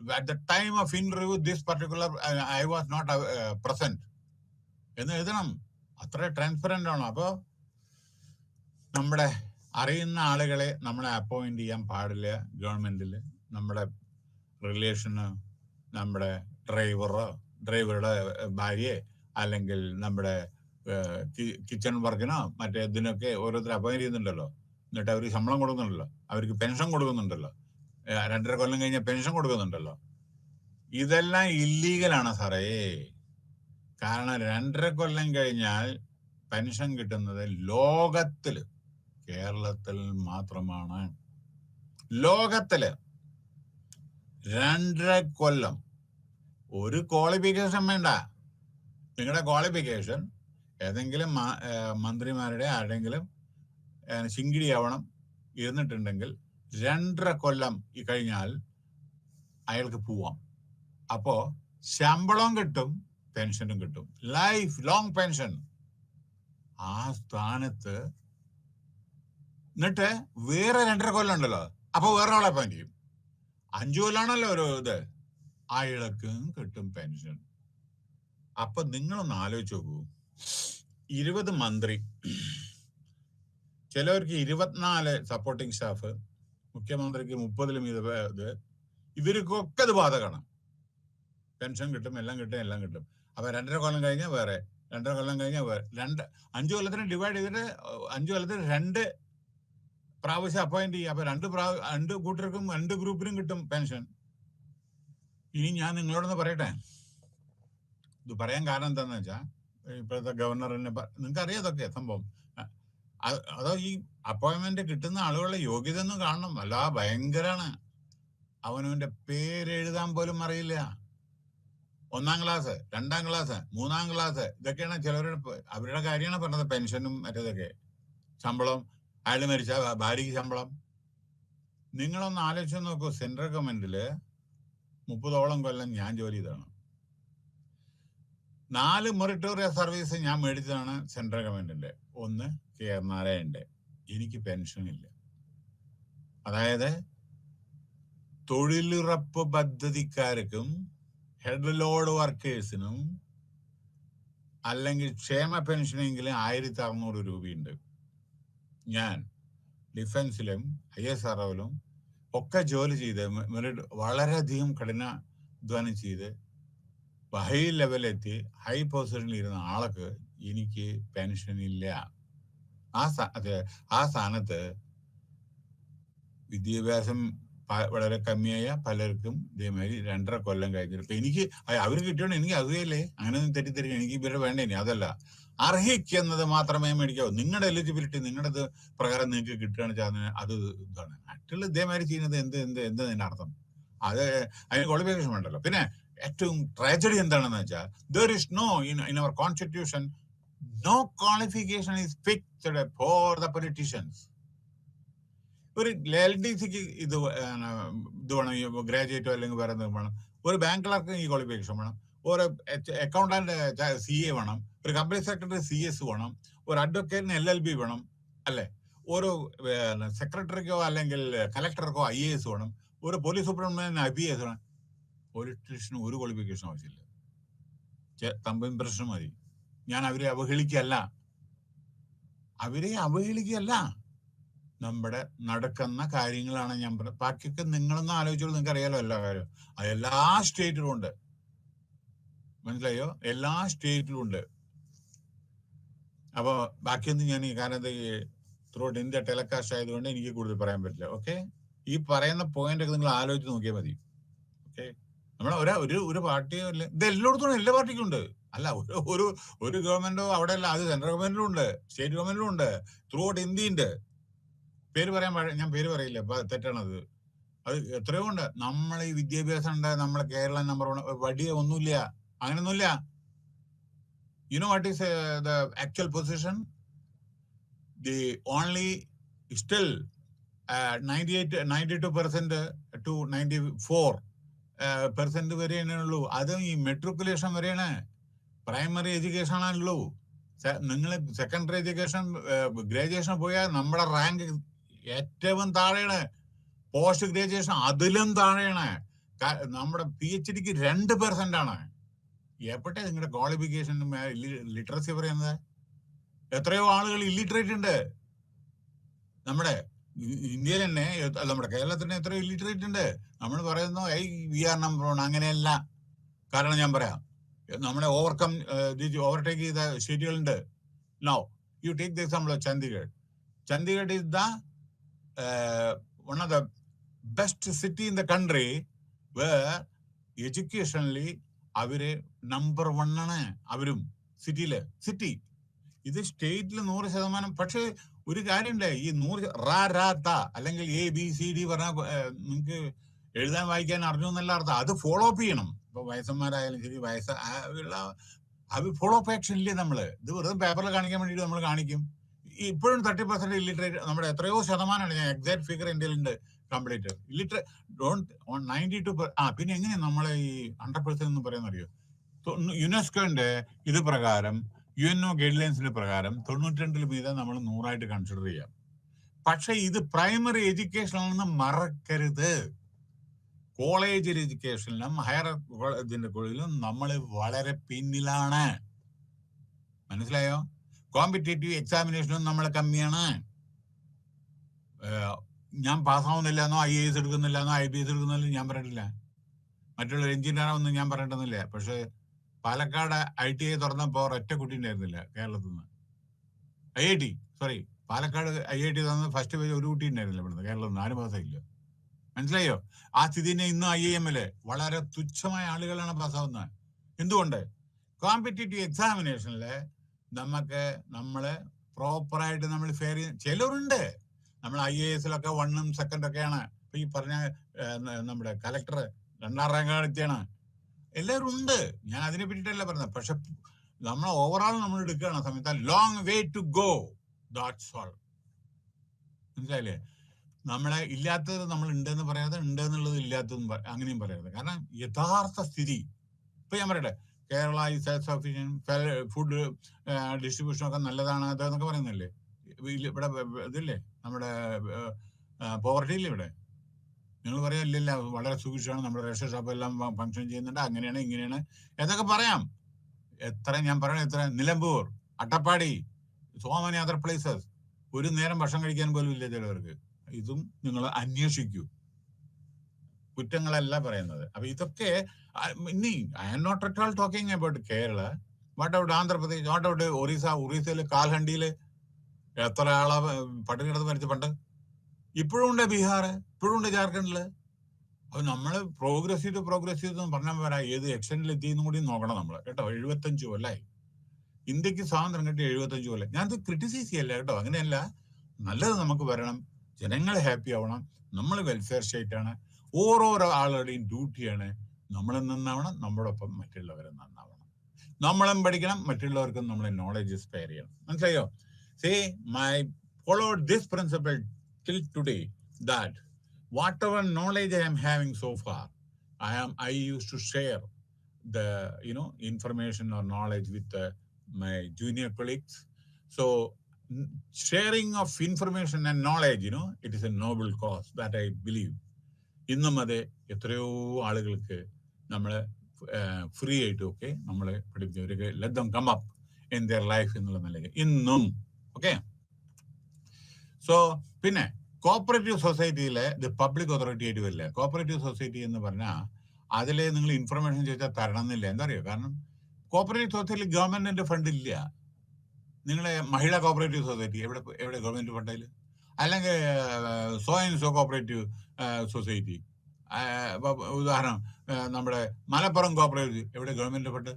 at the time of interview this particular I was not present എന്ന് എഴുതണം. അത്ര ട്രാൻസ്പെറന്റ് ആണോ? അപ്പോ നമ്മുടെ അറിയുന്ന ആളുകളെ നമ്മളെ അപ്പോയിന്റ് ചെയ്യാൻ പാടില്ല ഗവൺമെന്റിൽ. നമ്മുടെ റിലേഷന്, നമ്മുടെ ഡ്രൈവറുടെ ഭാര്യയെ, അല്ലെങ്കിൽ നമ്മുടെ കിച്ചൺ വർക്കിനോ മറ്റേ ഇതിനൊക്കെ ഓരോരുത്തർ അപ്പോയിന്റ് ചെയ്യുന്നുണ്ടല്ലോ. എന്നിട്ട് അവർ ശമ്പളം കൊടുക്കുന്നുണ്ടല്ലോ, അവർക്ക് പെൻഷൻ കൊടുക്കുന്നുണ്ടല്ലോ, 2.5 കൊല്ലം കഴിഞ്ഞ പെൻഷൻ കൊടുക്കുന്നുണ്ടല്ലോ. ഇതെല്ലാം ഇല്ലീഗലാണ് സാറേ. കാരണം 2.5 കൊല്ലം കഴിഞ്ഞാൽ പെൻഷൻ കിട്ടുന്നത് ലോകത്തില് കേരളത്തിൽ മാത്രമാണ്. ലോകത്തില് 2.5 കൊല്ലം. ഒരു ക്വാളിഫിക്കേഷൻ വേണ്ട. നിങ്ങളുടെ ക്വാളിഫിക്കേഷൻ ഏതെങ്കിലും മന്ത്രിമാരുടെ ആരുടെങ്കിലും ശിങ്കിടിയാവണം ഇരുന്നിട്ടുണ്ടെങ്കിൽ 2.5 കൊല്ലം കഴിഞ്ഞാൽ അയാൾക്ക് പോവാം. അപ്പോ ശമ്പളവും കിട്ടും, പെൻഷനും കിട്ടും, ലൈഫ് ലോങ് പെൻഷൻ. ആ സ്ഥാനത്ത് എന്നിട്ട് വേറെ 2.5 കൊല്ലം ഉണ്ടല്ലോ, അപ്പൊ വേറെ ആളെ അപ്പോയിന്റ് ചെയ്യും. 5 കൊല്ലാണല്ലോ ഒരു ഇത്, അയാൾക്കും കിട്ടും പെൻഷൻ. അപ്പൊ നിങ്ങളൊന്ന് ആലോചിച്ച് നോക്കൂ, 20 മന്ത്രി, ചിലവർക്ക് 24 സപ്പോർട്ടിംഗ് സ്റ്റാഫ്, മുഖ്യമന്ത്രിക്ക് 30-ലും ഇത്, ഇവർക്കൊക്കെ ഇത് ബാധകമാണ്. പെൻഷൻ കിട്ടും, എല്ലാം കിട്ടും, എല്ലാം കിട്ടും. അപ്പൊ 2.5 കൊല്ലം കഴിഞ്ഞാൽ വേറെ, 2.5 കൊല്ലം കഴിഞ്ഞാൽ വേറെ, 5 കൊല്ലത്തിന് ഡിവൈഡ് ചെയ്തിട്ട് 5 കൊല്ലത്തിന് 2 പ്രാവശ്യം അപ്പോയിന്റ് ചെയ്യും. അപ്പൊ 2 കൂട്ടർക്കും 2 ഗ്രൂപ്പിനും കിട്ടും പെൻഷൻ. ഇനി ഞാൻ നിങ്ങളോടൊന്ന് പറയട്ടെ, ഇത് പറയാൻ കാരണം എന്താന്ന് വെച്ചാൽ, ഇപ്പോഴത്തെ ഗവർണറിനെ നിങ്ങൾക്ക് അറിയാതൊക്കെ സംഭവം. അതോ ഈ അപ്പോയിന്റ്മെന്റ് കിട്ടുന്ന ആളുകളുടെ യോഗ്യത ഒന്നും കാണണം. അല്ല, ഭയങ്കരാണ്. അവനവന്റെ പേരെഴുതാൻ പോലും അറിയില്ല. 1-ാം ക്ലാസ്, 2-ാം ക്ലാസ്, 3-ാം ക്ലാസ്, ഇതൊക്കെയാണ് ചിലവരുടെ അവരുടെ കാര്യമാണ് പറഞ്ഞത്. പെൻഷനും മറ്റേതൊക്കെ, ശമ്പളം, അയാൾ മരിച്ച ഭാര്യയ്ക്ക് ശമ്പളം. നിങ്ങളൊന്ന് ആലോചിച്ച് നോക്കൂ. സെൻട്രൽ ഗവൺമെന്റില് 30ഓളം കൊല്ലം ഞാൻ ജോലി ചെയ്തതാണ്. 4 മെറിറ്റോറിയൽ സർവീസ് ഞാൻ മേടിച്ചതാണ് സെൻട്രൽ ഗവൺമെന്റിന്റെ. 1 KR നാരായണന്റെ. എനിക്ക് പെൻഷൻ ഇല്ല. അതായത് തൊഴിലുറപ്പ് പദ്ധതിക്കാർക്കും ഹെഡ് ലോഡ് വർക്കേഴ്സിനും അല്ലെങ്കിൽ ക്ഷേമ പെൻഷനെങ്കിലും 1600 രൂപയുണ്ട്. ഞാൻ ഡിഫൻസിലും ISROയിലും ഒക്കെ ജോലി ചെയ്ത് വളരെയധികം കഠിനാധ്വാനം ചെയ്ത് ഹൈ ലെവലെത്തി ഹൈ പൊസിഷനിൽ ഇരുന്ന ആൾക്ക് എനിക്ക് പെൻഷൻ ഇല്ല. ആ സ്ഥാനത്ത് വിദ്യാഭ്യാസം വളരെ കമ്മിയായ പലർക്കും ഇതേമാതിരി 2.5 കൊല്ലം കഴിഞ്ഞിട്ട് ഇപ്പൊ എനിക്ക് അവർ കിട്ടിയോണ്ട് എനിക്ക് അതുകയല്ലേ, അങ്ങനെയൊന്നും തെറ്റിദ്ധരിക്കും. എനിക്ക് ഇവരുടെ വേണ്ടേനി. അതല്ല, അർഹിക്കുന്നത് മാത്രമേ മേടിക്കാവൂ. നിങ്ങളുടെ എലിജിബിലിറ്റി, നിങ്ങളുടെ പ്രകാരം നിങ്ങൾക്ക് കിട്ടുകയാണ് അത് ഇതാണ്. മറ്റുള്ള ഇതേമാതിരി ചെയ്യുന്നത് എന്തിന്റെ അർത്ഥം? അത് അതിന് ക്വാളിഫിക്കേഷൻ വേണ്ടല്ലോ. പിന്നെ ഏറ്റവും ട്രാജഡി എന്താണെന്ന് വെച്ചാൽ, there is no in our constitution no qualification is fixed for the politicians. ഒരു LDCക്ക് ഇത് വേണം, ഗ്രാജുവേറ്റോ അല്ലെങ്കിൽ വേറെ എന്തെങ്കിലും വേണം. ഒരു ബാങ്ക് ക്ലർക്ക് ഈ ക്വാളിഫിക്കേഷൻ വേണം. ഒരു അക്കൗണ്ടന്റ് CA വേണം. ഒരു കമ്പനി സെക്രട്ടറി CS വേണം. ഒരു അഡ്വക്കേറ്റിന് LLB വേണം, അല്ലെ? ഒരു സെക്രട്ടറിക്കോ അല്ലെങ്കിൽ കലക്ടർക്കോ IAS വേണം. ഒരു പോലീസ് സൂപ്രണ്ടിന് IPS വേണം. പൊളിറ്റീഷ്യന് ഒരു ക്വാളിഫിക്കേഷൻ ആവശ്യമില്ല. തമ്പ് ഇംപ്രഷൻ മതി. ഞാൻ അവരെ അവഹേളിക്കല്ല. നമ്മുടെ നടക്കുന്ന കാര്യങ്ങളാണ് ഞാൻ പറഞ്ഞത്. ബാക്കിയൊക്കെ നിങ്ങളൊന്നും ആലോചിച്ചോളൂ, നിങ്ങൾക്ക് അറിയാലോ എല്ലാ കാര്യവും. അത് എല്ലാ സ്റ്റേറ്റിലും ഉണ്ട്. മനസ്സിലായോ? എല്ലാ സ്റ്റേറ്റിലും ഉണ്ട്. അപ്പൊ ബാക്കിയൊന്നും ഞാൻ കാരണം ത്രൂഔട്ട് ഇന്ത്യ ടെലികാസ്റ്റ് ആയതുകൊണ്ട് എനിക്ക് കൂടുതൽ പറയാൻ പറ്റില്ല. ഓക്കെ, ഈ പറയുന്ന പോയിന്റ് ഒക്കെ നിങ്ങൾ ആലോചിച്ച് നോക്കിയാൽ മതി. ഓക്കെ, നമ്മളെ ഒരു പാർട്ടിയോ ഇല്ല, ഇത് എല്ലായിടത്തും എല്ലാ പാർട്ടിക്കും ഉണ്ട്. അല്ല, ഒരു ഗവൺമെന്റോ അവിടെ അല്ല, അത് സെൻട്രൽ ഗവൺമെന്റിലും ഉണ്ട്, സ്റ്റേറ്റ് ഗവൺമെന്റിലും ഉണ്ട്, ത്രൂഔട്ട് ഇന്ത്യ ഉണ്ട്. പേര് പറയാൻ ഞാൻ പേര് പറയില്ല, തെറ്റാണത്. അത് എത്രയോ ഉണ്ട്. നമ്മൾ ഈ വിദ്യാഭ്യാസം ഉണ്ട്, നമ്മളെ കേരളം നമ്പർ 1 വടിയ ഒന്നുമില്ല, അങ്ങനെയൊന്നുമില്ല. You know what is the actual position? The only still 92% to 94% വരെയാണ് ഉള്ളൂ. അതും ഈ മെട്രിക്കുലേഷൻ വരെയാണ്. പ്രൈമറി എഡ്യൂക്കേഷൻ ആണല്ലോ. നിങ്ങൾ സെക്കൻഡറി എഡ്യൂക്കേഷൻ, ഗ്രാജുവേഷൻ പോയാൽ നമ്മുടെ റാങ്ക് ഏറ്റവും താഴെയാണ്. പോസ്റ്റ് ഗ്രാജുവേഷൻ അതിലും താഴെയാണ്. നമ്മുടെ PhDക്ക് 2% ആണ്. എപ്പോട്ടെ നിങ്ങളുടെ ക്വാളിഫിക്കേഷൻ ലിറ്ററസി പറയുന്നത്? എത്രയോ ആളുകൾ ഇല്ലിറ്ററേറ്റ് ഉണ്ട് നമ്മുടെ ഇന്ത്യയിൽ തന്നെ. നമ്മുടെ കേരളത്തിന് എത്രയോ ഇല്ലിറ്ററേറ്റ് ഉണ്ട്. നമ്മൾ പറയുന്നു വി ആർ നമ്പർ 1. അങ്ങനെയല്ല. കാരണം ഞാൻ പറയാം, നമ്മളെ ഓവർടേക്ക് ചെയ്ത സ്റ്റേറ്റുകളുണ്ട്. Now, you take the example of Chandigarh. Chandigarh is the one of the best city in the country where educationally അവര് നമ്പർ 1 ആണ്. അവരും സിറ്റി ഇത് സ്റ്റേറ്റിൽ 100%. പക്ഷെ ഒരു കാര്യമുണ്ട്, ഈ 100 അല്ലെങ്കിൽ ABCD പറഞ്ഞ നിങ്ങൾക്ക് എഴുതാൻ വായിക്കാൻ അറിഞ്ഞു എന്നല്ല അർത്ഥം. അത് ഫോളോ അപ്പ് ചെയ്യണം. ഇപ്പൊ വയസ്സന്മാരായാലും ശരി, അത് ഫോളോ അപ്പ് ആക്ഷൻ ഇല്ലേ നമ്മള്. ഇത് വെറുതെ പേപ്പറിൽ കാണിക്കാൻ വേണ്ടിയിട്ട് നമ്മൾ കാണിക്കും. ഇപ്പോഴും 30% ഇല്ലിറ്ററേറ്റ് നമ്മുടെ എത്രയോ ശതമാനമാണ്. ഞാൻ എക്സാക്ട് ഫിഗർ ഇന്ത്യയിൽ ഉണ്ട്. Complete illiterate 92. പിന്നെ എങ്ങനെയാ നമ്മളെ ഈ 100% എന്ന് പറയുന്ന അറിയോ? യുനെസ്കോന്റെ ഇത് പ്രകാരം, UNO ഗൈഡ് ലൈൻസിന്റെ പ്രകാരം 92 മീതെ നമ്മൾ 100 കൺസിഡർ ചെയ്യാം. പക്ഷെ ഇത് പ്രൈമറി എഡ്യൂക്കേഷനാണെന്ന് മറക്കരുത്. കോളേജ് എഡ്യൂക്കേഷനിലും ഹയർ ഇതിന്റെ കോളേജിലും നമ്മൾ വളരെ പിന്നിലാണ്. മനസ്സിലായോ? കോമ്പറ്റേറ്റീവ് എക്സാമിനേഷനും നമ്മൾ കമ്മിയാണ്. ഞാൻ പാസ്സാവുന്നില്ലെന്നോ IAS എടുക്കുന്നില്ലെന്നോ IPS എടുക്കുന്നില്ല ഞാൻ പറഞ്ഞിട്ടില്ല. മറ്റുള്ള എഞ്ചിനീയറാണെന്ന് ഞാൻ പറഞ്ഞിട്ടൊന്നുമില്ല. പക്ഷെ പാലക്കാട് ITI തുറന്നപ്പോ ഒറ്റ കുട്ടി ഉണ്ടായിരുന്നില്ല കേരളത്തിൽ നിന്ന്. പാലക്കാട് IIT തുറന്ന് ഫസ്റ്റ് പേജ് ഒരു കുട്ടി ഉണ്ടായിരുന്നില്ല ഇവിടുന്ന് കേരളത്തിൽ നിന്ന്. 4 മാസമില്ല. മനസ്സിലായോ? ആ സ്ഥിതിനെ ഇന്നും IIM-ല് വളരെ തുച്ഛമായ ആളുകളാണ് പാസ്സാവുന്നത്. എന്തുകൊണ്ട്? കോമ്പറ്റേറ്റീവ് എക്സാമിനേഷനില് നമ്മള് പ്രോപ്പറായിട്ട് നമ്മൾ ഫെയർ ചിലരുണ്ട്. നമ്മൾ IAS-ലൊക്കെ 1ഉം 2ഉം ഒക്കെയാണ്. ഇപ്പൊ ഈ പറഞ്ഞ നമ്മുടെ കലക്ടർ 2ാം റാങ്കാണ് എത്തിയാണ്. എല്ലാവരും ഉണ്ട്. ഞാൻ അതിനെ പറ്റിയിട്ടല്ല പറഞ്ഞത്. പക്ഷെ നമ്മൾ ഓവറോൾ നമ്മൾ എടുക്കുകയാണ് സമയത്ത് long way to go. That's all. മനസ്സിലായില്ലേ? നമ്മളെ ഇല്ലാത്തത് നമ്മൾ ഉണ്ടെന്ന് പറയാതെ, ഉണ്ടെന്നുള്ളത് ഇല്ലാത്തതും അങ്ങനെയും പറയരുത്. കാരണം യഥാർത്ഥ സ്ഥിതി ഇപ്പൊ ഞാൻ പറയട്ടെ, കേരള ഈ സെൽഫ് സഫിഷ്യന്റ് ഫുഡ് ഡിസ്ട്രിബ്യൂഷൻ ഒക്കെ നല്ലതാണ് അതെന്നൊക്കെ പറയുന്നില്ലേ. ഇവിടെ ഇതില്ലേ നമ്മുടെ പോവർട്ടി ഇല്ലേ ഇവിടെ. നിങ്ങൾ പറയാം ഇല്ലില്ല വളരെ സൂക്ഷിച്ചാണ് നമ്മുടെ റേഷൻ ഷോപ്പ് എല്ലാം ഫങ്ഷൻ ചെയ്യുന്നുണ്ട്, അങ്ങനെയാണ് ഇങ്ങനെയാണ് എന്നൊക്കെ പറയാം. ഞാൻ പറയണ Nilambur, Attappadi, so many other places ഒരു നേരം ഭക്ഷണം കഴിക്കാൻ പോലും ഇല്ല ചിലവർക്ക്. ഇതും നിങ്ങൾ അന്വേഷിക്കൂ. കുറ്റങ്ങളല്ല പറയുന്നത്. അപ്പൊ ഇതൊക്കെ ഇനി I am not at all talking about Kerala. What out Andhra Pradesh, what out ഒറീസയില് കാൽഹണ്ടിയില് എത്ര ആളാ പട്ടിണി കിടന്ന് മരിച്ച പണ്ട്. ഇപ്പോഴും ഉണ്ട് ബീഹാർ, ഇപ്പോഴും ഉണ്ട് ജാർഖണ്ഡില്. അപ്പൊ നമ്മള് പ്രോഗ്രസ് ചെയ്ത് പറഞ്ഞാൽ വരാ ഏത് എക്സ്റ്റൻഡിൽ എത്തിയെന്നും കൂടി നോക്കണം നമ്മള് കേട്ടോ. 75 കൊല്ലായി ഇന്ത്യക്ക് സ്വാതന്ത്ര്യം കിട്ടി. 75 കൊല്ലം. ഞാനത് ക്രിട്ടിസൈസ് ചെയ്യല്ല കേട്ടോ, അങ്ങനെയല്ല. നല്ലത് നമുക്ക് വരണം, ജനങ്ങൾ ഹാപ്പി ആവണം. നമ്മൾ വെൽഫെയർ സ്റ്റേറ്റ് ആണ്. ഓരോരോ ആളുകളുടെയും ഡ്യൂട്ടിയാണ് നമ്മൾ നന്നാവണം, നമ്മുടെ ഒപ്പം മറ്റുള്ളവരെ നന്നാവണം. നമ്മളും പഠിക്കണം, മറ്റുള്ളവർക്കും നമ്മളെ നോളജ് സ്പെയർ ചെയ്യണം. മനസ്സിലായോ? I followed this principle till today, that whatever knowledge I am having so far, I used to share the information or knowledge with my junior colleagues. So sharing of information and knowledge, it is a noble cause that I believe. ഇന്നും അതെ, എത്രയോ ആളുകൾക്ക് നമ്മള് ഫ്രീ ആയിട്ടും ഒക്കെ നമ്മളെ പഠിപ്പിച്ചവർക്ക് let them come up in their life എന്നുള്ള നിലയ്ക്ക് ഇന്നും. ഓക്കെ. സോ പിന്നെ കോപ്പറേറ്റീവ് സൊസൈറ്റിയിലെ ഇത് പബ്ലിക് അതോറിറ്റി ആയിട്ട് വരില്ല. കോപ്പറേറ്റീവ് സൊസൈറ്റി എന്ന് പറഞ്ഞാൽ അതിലെ നിങ്ങൾ ഇൻഫർമേഷൻ ചോദിച്ചാൽ തരണം എന്നില്ല. എന്താ അറിയോ? കാരണം കോപ്പറേറ്റീവ് സൊസൈറ്റിയിൽ ഗവൺമെന്റിന്റെ ഫണ്ട് ഇല്ല. നിങ്ങളെ മഹിളാ കോപ്പറേറ്റീവ് സൊസൈറ്റി എവിടെ ഗവൺമെന്റ് ഫണ്ടില്? അല്ലെങ്കിൽ so and so cooperative society, ഉദാഹരണം നമ്മുടെ മലപ്പുറം കോപ്പറേറ്റീവ്, എവിടെ government fund?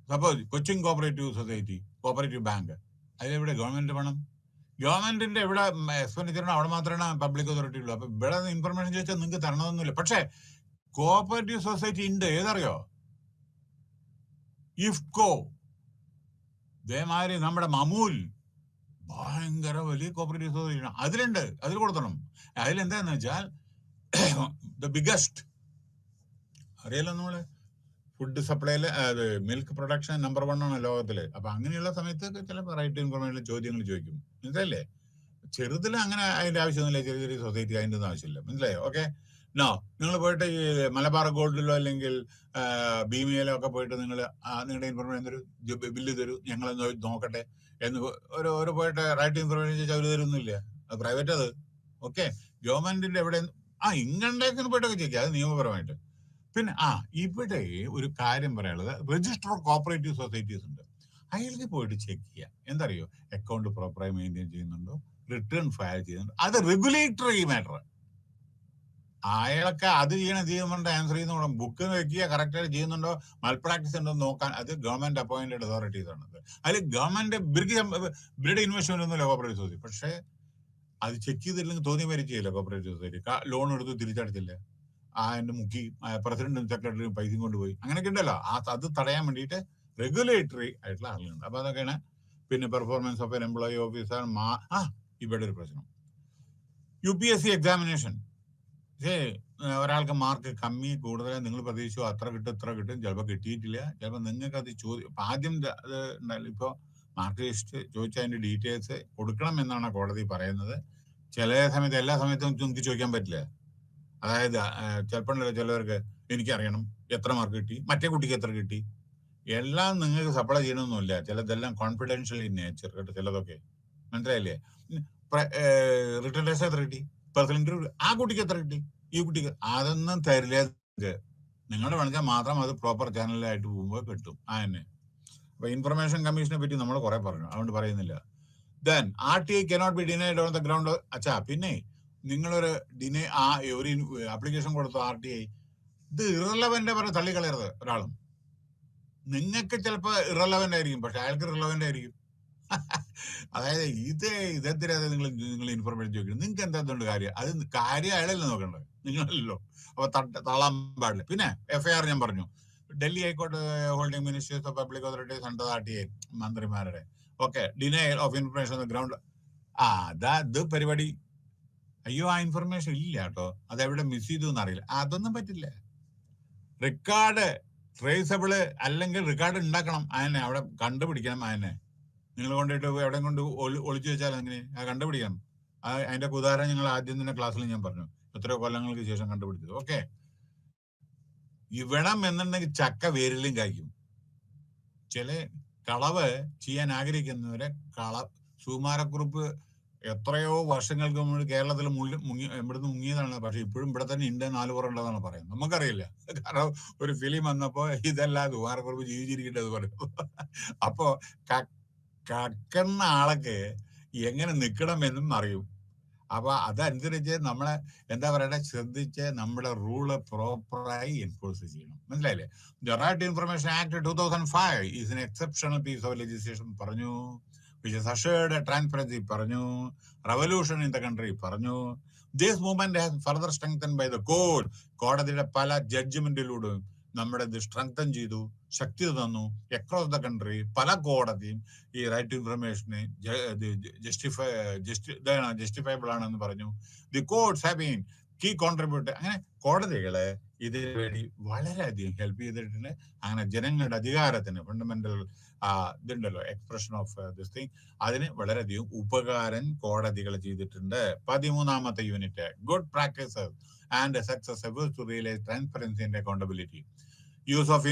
Suppose Cochin cooperative society, cooperative bank, അതിലെവിടെ ഗവൺമെന്റ് പണം? ഗവൺമെന്റിന്റെ എവിടെ എക്സ്പെൻഡിച്ചറാണ് അവിടെ മാത്രമാണ് പബ്ലിക് അതോറിറ്റി ഉള്ളൂ. അപ്പൊ ഇവിടെ ഇൻഫർമേഷൻ ചോദിച്ചാൽ നിങ്ങൾക്ക് തരണമെന്നില്ല. പക്ഷെ കോപ്പറേറ്റീവ് സൊസൈറ്റി ഉണ്ട്. ഏതറിയോ? ഇഫ്കോ. ഇതേമാതിരി നമ്മുടെ മമൂൽ ഭയങ്കര വലിയ കോപ്പറേറ്റീവ് സൊസൈറ്റി അതിലുണ്ട്. അതിൽ കൊടുക്കണം. അതിലെന്താന്ന് വെച്ചാൽ ദ ബിഗസ്റ്റ്, അറിയാലോ നമ്മള് ഫുഡ് സപ്ലൈയില് മിൽക്ക് പ്രൊഡക്ഷൻ നമ്പർ 1 ആണ് ലോകത്തില്. അപ്പൊ അങ്ങനെയുള്ള സമയത്ത് ചിലപ്പോൾ റൈറ്റ് ഇൻഫർമേഷൻ ചോദ്യങ്ങൾ ചോദിക്കും. മനസ്സിലല്ലേ? ചെറുതിൽ അങ്ങനെ അതിന്റെ ആവശ്യമൊന്നുമില്ല. ചെറിയ സൊസൈറ്റി അതിൻ്റെ ഒന്നും ആവശ്യമില്ല. മനസ്സിലായോ? ഓക്കെ. നിങ്ങൾ പോയിട്ട് ഈ മലബാർ ഗോൾഡിലോ അല്ലെങ്കിൽ ഭീമയിലോ ഒക്കെ പോയിട്ട് നിങ്ങളുടെ ഇൻഫർമേഷൻ തരൂ, ബില്ല് തരൂ, ഞങ്ങൾ നോക്കട്ടെ എന്ന് ഒരു പോയിട്ട് റൈറ്റ് ഇൻഫർമേഷൻ ചോദിച്ചാൽ അവർ തരുന്നില്ല. അത് പ്രൈവറ്റ്. അത് ഓക്കെ. ഗവൺമെന്റിന്റെ എവിടെ ഇൻകം ടാക്സിന് പോയിട്ടൊക്കെ ചോദിക്കുക, അത് നിയമപരമായിട്ട്. പിന്നെ ഇവിടെ ഒരു കാര്യം പറയാനുള്ളത്, രജിസ്റ്റർ ഓഫ് കോപ്പറേറ്റീവ് സൊസൈറ്റീസ് ഉണ്ട്. അയാൾക്ക് പോയിട്ട് ചെക്ക് ചെയ്യുക. എന്തറിയോ, അക്കൗണ്ട് പ്രോപ്പറായി മെയിൻറ്റെയിൻ ചെയ്യുന്നുണ്ടോ, റിട്ടേൺ ഫയൽ ചെയ്യുന്നുണ്ടോ, അത് റെഗുലേറ്ററി മാറ്റർ. അയാളൊക്കെ അത് ചെയ്യുന്നുണ്ട്, ആൻസർ ചെയ്യുന്ന ബുക്ക് വെക്കുക, കറക്റ്റായിട്ട് ചെയ്യുന്നുണ്ടോ, മൽ പ്രാക്ടീസ് ഉണ്ടോ നോക്കാൻ അത് ഗവൺമെന്റ് അപ്പോയിന്റഡ് അതോറിറ്റീസ് ആണ്. അതിൽ ഗവൺമെന്റ് ബ്രിഡ് ഇൻവെസ്റ്റ്മെന്റ് ഒന്നും കോപ്പറേറ്റീവ് സൊസൈറ്റി. പക്ഷേ അത് ചെക്ക് ചെയ്തില്ലെങ്കിൽ തോന്നിയ മാതിരി ചെയ്യില്ല കോപ്പറേറ്റീവ് സൊസൈറ്റി. ലോൺ എടുത്ത് തിരിച്ചടച്ചില്ല, അതിന്റെ മുക്കി പ്രസിഡന്റും സെക്രട്ടറിയും പൈസയും കൊണ്ടുപോയി, അങ്ങനെയൊക്കെ ഉണ്ടല്ലോ. അത് തടയാൻ വേണ്ടിയിട്ട് റെഗുലേറ്ററി ആയിട്ടുള്ള ആളുകളുണ്ട്. അപ്പൊ അതൊക്കെയാണ്. പിന്നെ performance of N employee officer. ഇവിടെ ഒരു പ്രശ്നം, UPSC എക്സാമിനേഷൻ. ഒരാൾക്ക് മാർക്ക് കമ്മി കൂടുതൽ നിങ്ങൾ പ്രതീക്ഷിച്ചു അത്ര കിട്ടും ഇത്ര കിട്ടും, ചിലപ്പോൾ കിട്ടിയിട്ടില്ല, ചിലപ്പോൾ നിങ്ങൾക്ക് അത് ആദ്യം ഇപ്പൊ മാർക്ക് ലിസ്റ്റ് ചോദിച്ചാൽ അതിന്റെ ഡീറ്റെയിൽസ് കൊടുക്കണം എന്നാണ് കോടതി പറയുന്നത്. ചില സമയത്ത് എല്ലാ സമയത്തും നിങ്ങൾക്ക് ചോദിക്കാൻ പറ്റില്ല. അതായത് ചിലപ്പോൾ ചിലവർക്ക് എനിക്കറിയണം എത്ര മാർക്ക് കിട്ടി, മറ്റേ കുട്ടിക്ക് എത്ര കിട്ടി, എല്ലാം നിങ്ങൾക്ക് സപ്ലൈ ചെയ്യണമെന്നില്ല. ചിലതെല്ലാം കോൺഫിഡൻഷ്യൽ ഇൻ നേച്ചർ കേട്ടോ, ചിലതൊക്കെ മനസ്സിലായില്ലേ. റിട്ടേൺ ടെസ്റ്റ് എത്ര കിട്ടി, പേഴ്സണൽ ഇന്റർവ്യൂ ആ കുട്ടിക്ക് എത്ര കിട്ടി, ഈ കുട്ടിക്ക് അതൊന്നും തരില്ല. നിങ്ങളുടെ വേണമെങ്കിൽ മാത്രം അത് പ്രോപ്പർ ചാനലായിട്ട് പോകുമ്പോൾ കിട്ടും. തന്നെ. അപ്പൊ ഇൻഫർമേഷൻ കമ്മീഷനെ പറ്റി നമ്മൾ കുറെ പറഞ്ഞു, അതുകൊണ്ട് പറയുന്നില്ല. Then RTI cannot be denied on the ground. പിന്നെ നിങ്ങളൊരു ഒരു ആപ്ലിക്കേഷൻ കൊടുത്തു RTI, ഇത് ഇറലവന്റ് പറഞ്ഞ് തള്ളിക്കളയരുത് ഒരാളും. നിങ്ങൾക്ക് ചിലപ്പോ ഇറലവന്റ് ആയിരിക്കും, പക്ഷെ അയാൾക്ക് റിലവന്റ് ആയിരിക്കും. അതായത് ഇതെന്തിനാ നിങ്ങൾ ഇൻഫർമേഷൻ ചോദിക്കണം, നിങ്ങൾക്ക് എന്താ കാര്യം, അത് കാര്യം അയാളല്ലേ നോക്കണ്ടത്, നിങ്ങളല്ലോ. അപ്പൊ തള്ളാൻ പാടില്ല. പിന്നെ FIR ഞാൻ പറഞ്ഞു, Delhi high court holding ministers of public authorities under RTI മന്ത്രിമാരുടെ ഡിനയൽ ഓഫ് ഇൻഫർമേഷൻ ഗ്രൗണ്ട്. ഇത് പരിപാടി. അയ്യോ, ആ ഇൻഫർമേഷൻ ഇല്ല കേട്ടോ, അതെവിടെ മിസ് ചെയ്തു എന്നറിയില്ല, അതൊന്നും പറ്റില്ല. റെക്കോർഡ് ട്രേസബിള് അല്ലെങ്കിൽ റെക്കോർഡ് ഉണ്ടാക്കണം, അതിനെ അവിടെ കണ്ടുപിടിക്കണം. അതിനെ നിങ്ങൾ കൊണ്ടിട്ട് എവിടെ കൊണ്ട് ഒളിച്ചു വെച്ചാൽ അങ്ങനെ കണ്ടുപിടിക്കണം. അതിന്റെ ഉദാഹരണം ഞങ്ങൾ ആദ്യം തന്നെ ക്ലാസ്സിൽ ഞാൻ പറഞ്ഞു, എത്രയോ കൊല്ലങ്ങൾക്ക് ശേഷം കണ്ടുപിടിച്ചത്. ഓക്കെ, ഇവിടം എന്നുണ്ടെങ്കിൽ ചക്ക വേരിലും കായ്ക്കും. ചില കളവ് ചെയ്യാൻ ആഗ്രഹിക്കുന്നവരെ സുകുമാരക്കുറുപ്പ് എത്രയോ വർഷങ്ങൾക്ക് മുമ്പ് കേരളത്തിൽ ഇവിടുന്ന് മുങ്ങിയതാണ്. പക്ഷെ ഇപ്പോഴും ഇവിടെ തന്നെ ഉണ്ട്, 4 പുറം ഉണ്ടെന്നാണ് പറയുന്നത്. നമുക്കറിയില്ല, കാരണം ഒരു ഫിലിം വന്നപ്പോ ഇതെല്ലാം സുകുമാരക്കുറുപ്പ് ജീവിച്ചിരിക്കേണ്ടത് പറയും. അപ്പോ കക്കുന്ന ആളൊക്കെ എങ്ങനെ നിൽക്കണമെന്നും അറിയും. അപ്പൊ അതനുസരിച്ച് നമ്മളെ എന്താ പറയണേ, ശ്രദ്ധിച്ച് നമ്മുടെ റൂള് പ്രോപ്പറായി എൻഫോഴ്സ് ചെയ്യണം. മനസ്സിലായില്ലേ? The right to information act 2005 is an exceptional piece of legislation പറഞ്ഞു, which has assured transparency പറഞ്ഞു, revolution in the country പറഞ്ഞു. This movement has further strengthened by the court. കോടതിയുടെ പല ജഡ്ജ്മെന്റിലൂടെ നമ്മുടെ ഇത് സ്ട്രെങ്തൻ ചെയ്തു, ശക്തി തന്നു. അക്രോസ് ദ കൺട്രി പല കോടതിയും ഈ റൈറ്റ് ടു ഇൻഫർമേഷന് ജസ്റ്റിഫയബിൾ ആണെന്ന് പറഞ്ഞു. The courts have been key contribute. അങ്ങനെ കോടതികളെ ഇതിനു വേണ്ടി വളരെയധികം ഹെൽപ്പ് ചെയ്തിട്ടുണ്ട്. അങ്ങനെ ജനങ്ങളുടെ അധികാരത്തിന് ഫണ്ടമെന്റൽ ഇതുണ്ടല്ലോ, എക്സ്പ്രഷൻ ഓഫ് ദിസ് തിങ്, അതിന് വളരെയധികം ഉപകാരം കോടതികൾ ചെയ്തിട്ടുണ്ട്. 13ാമത്തെ unit, good practices and success efforts to realise transparency and accountability. Use of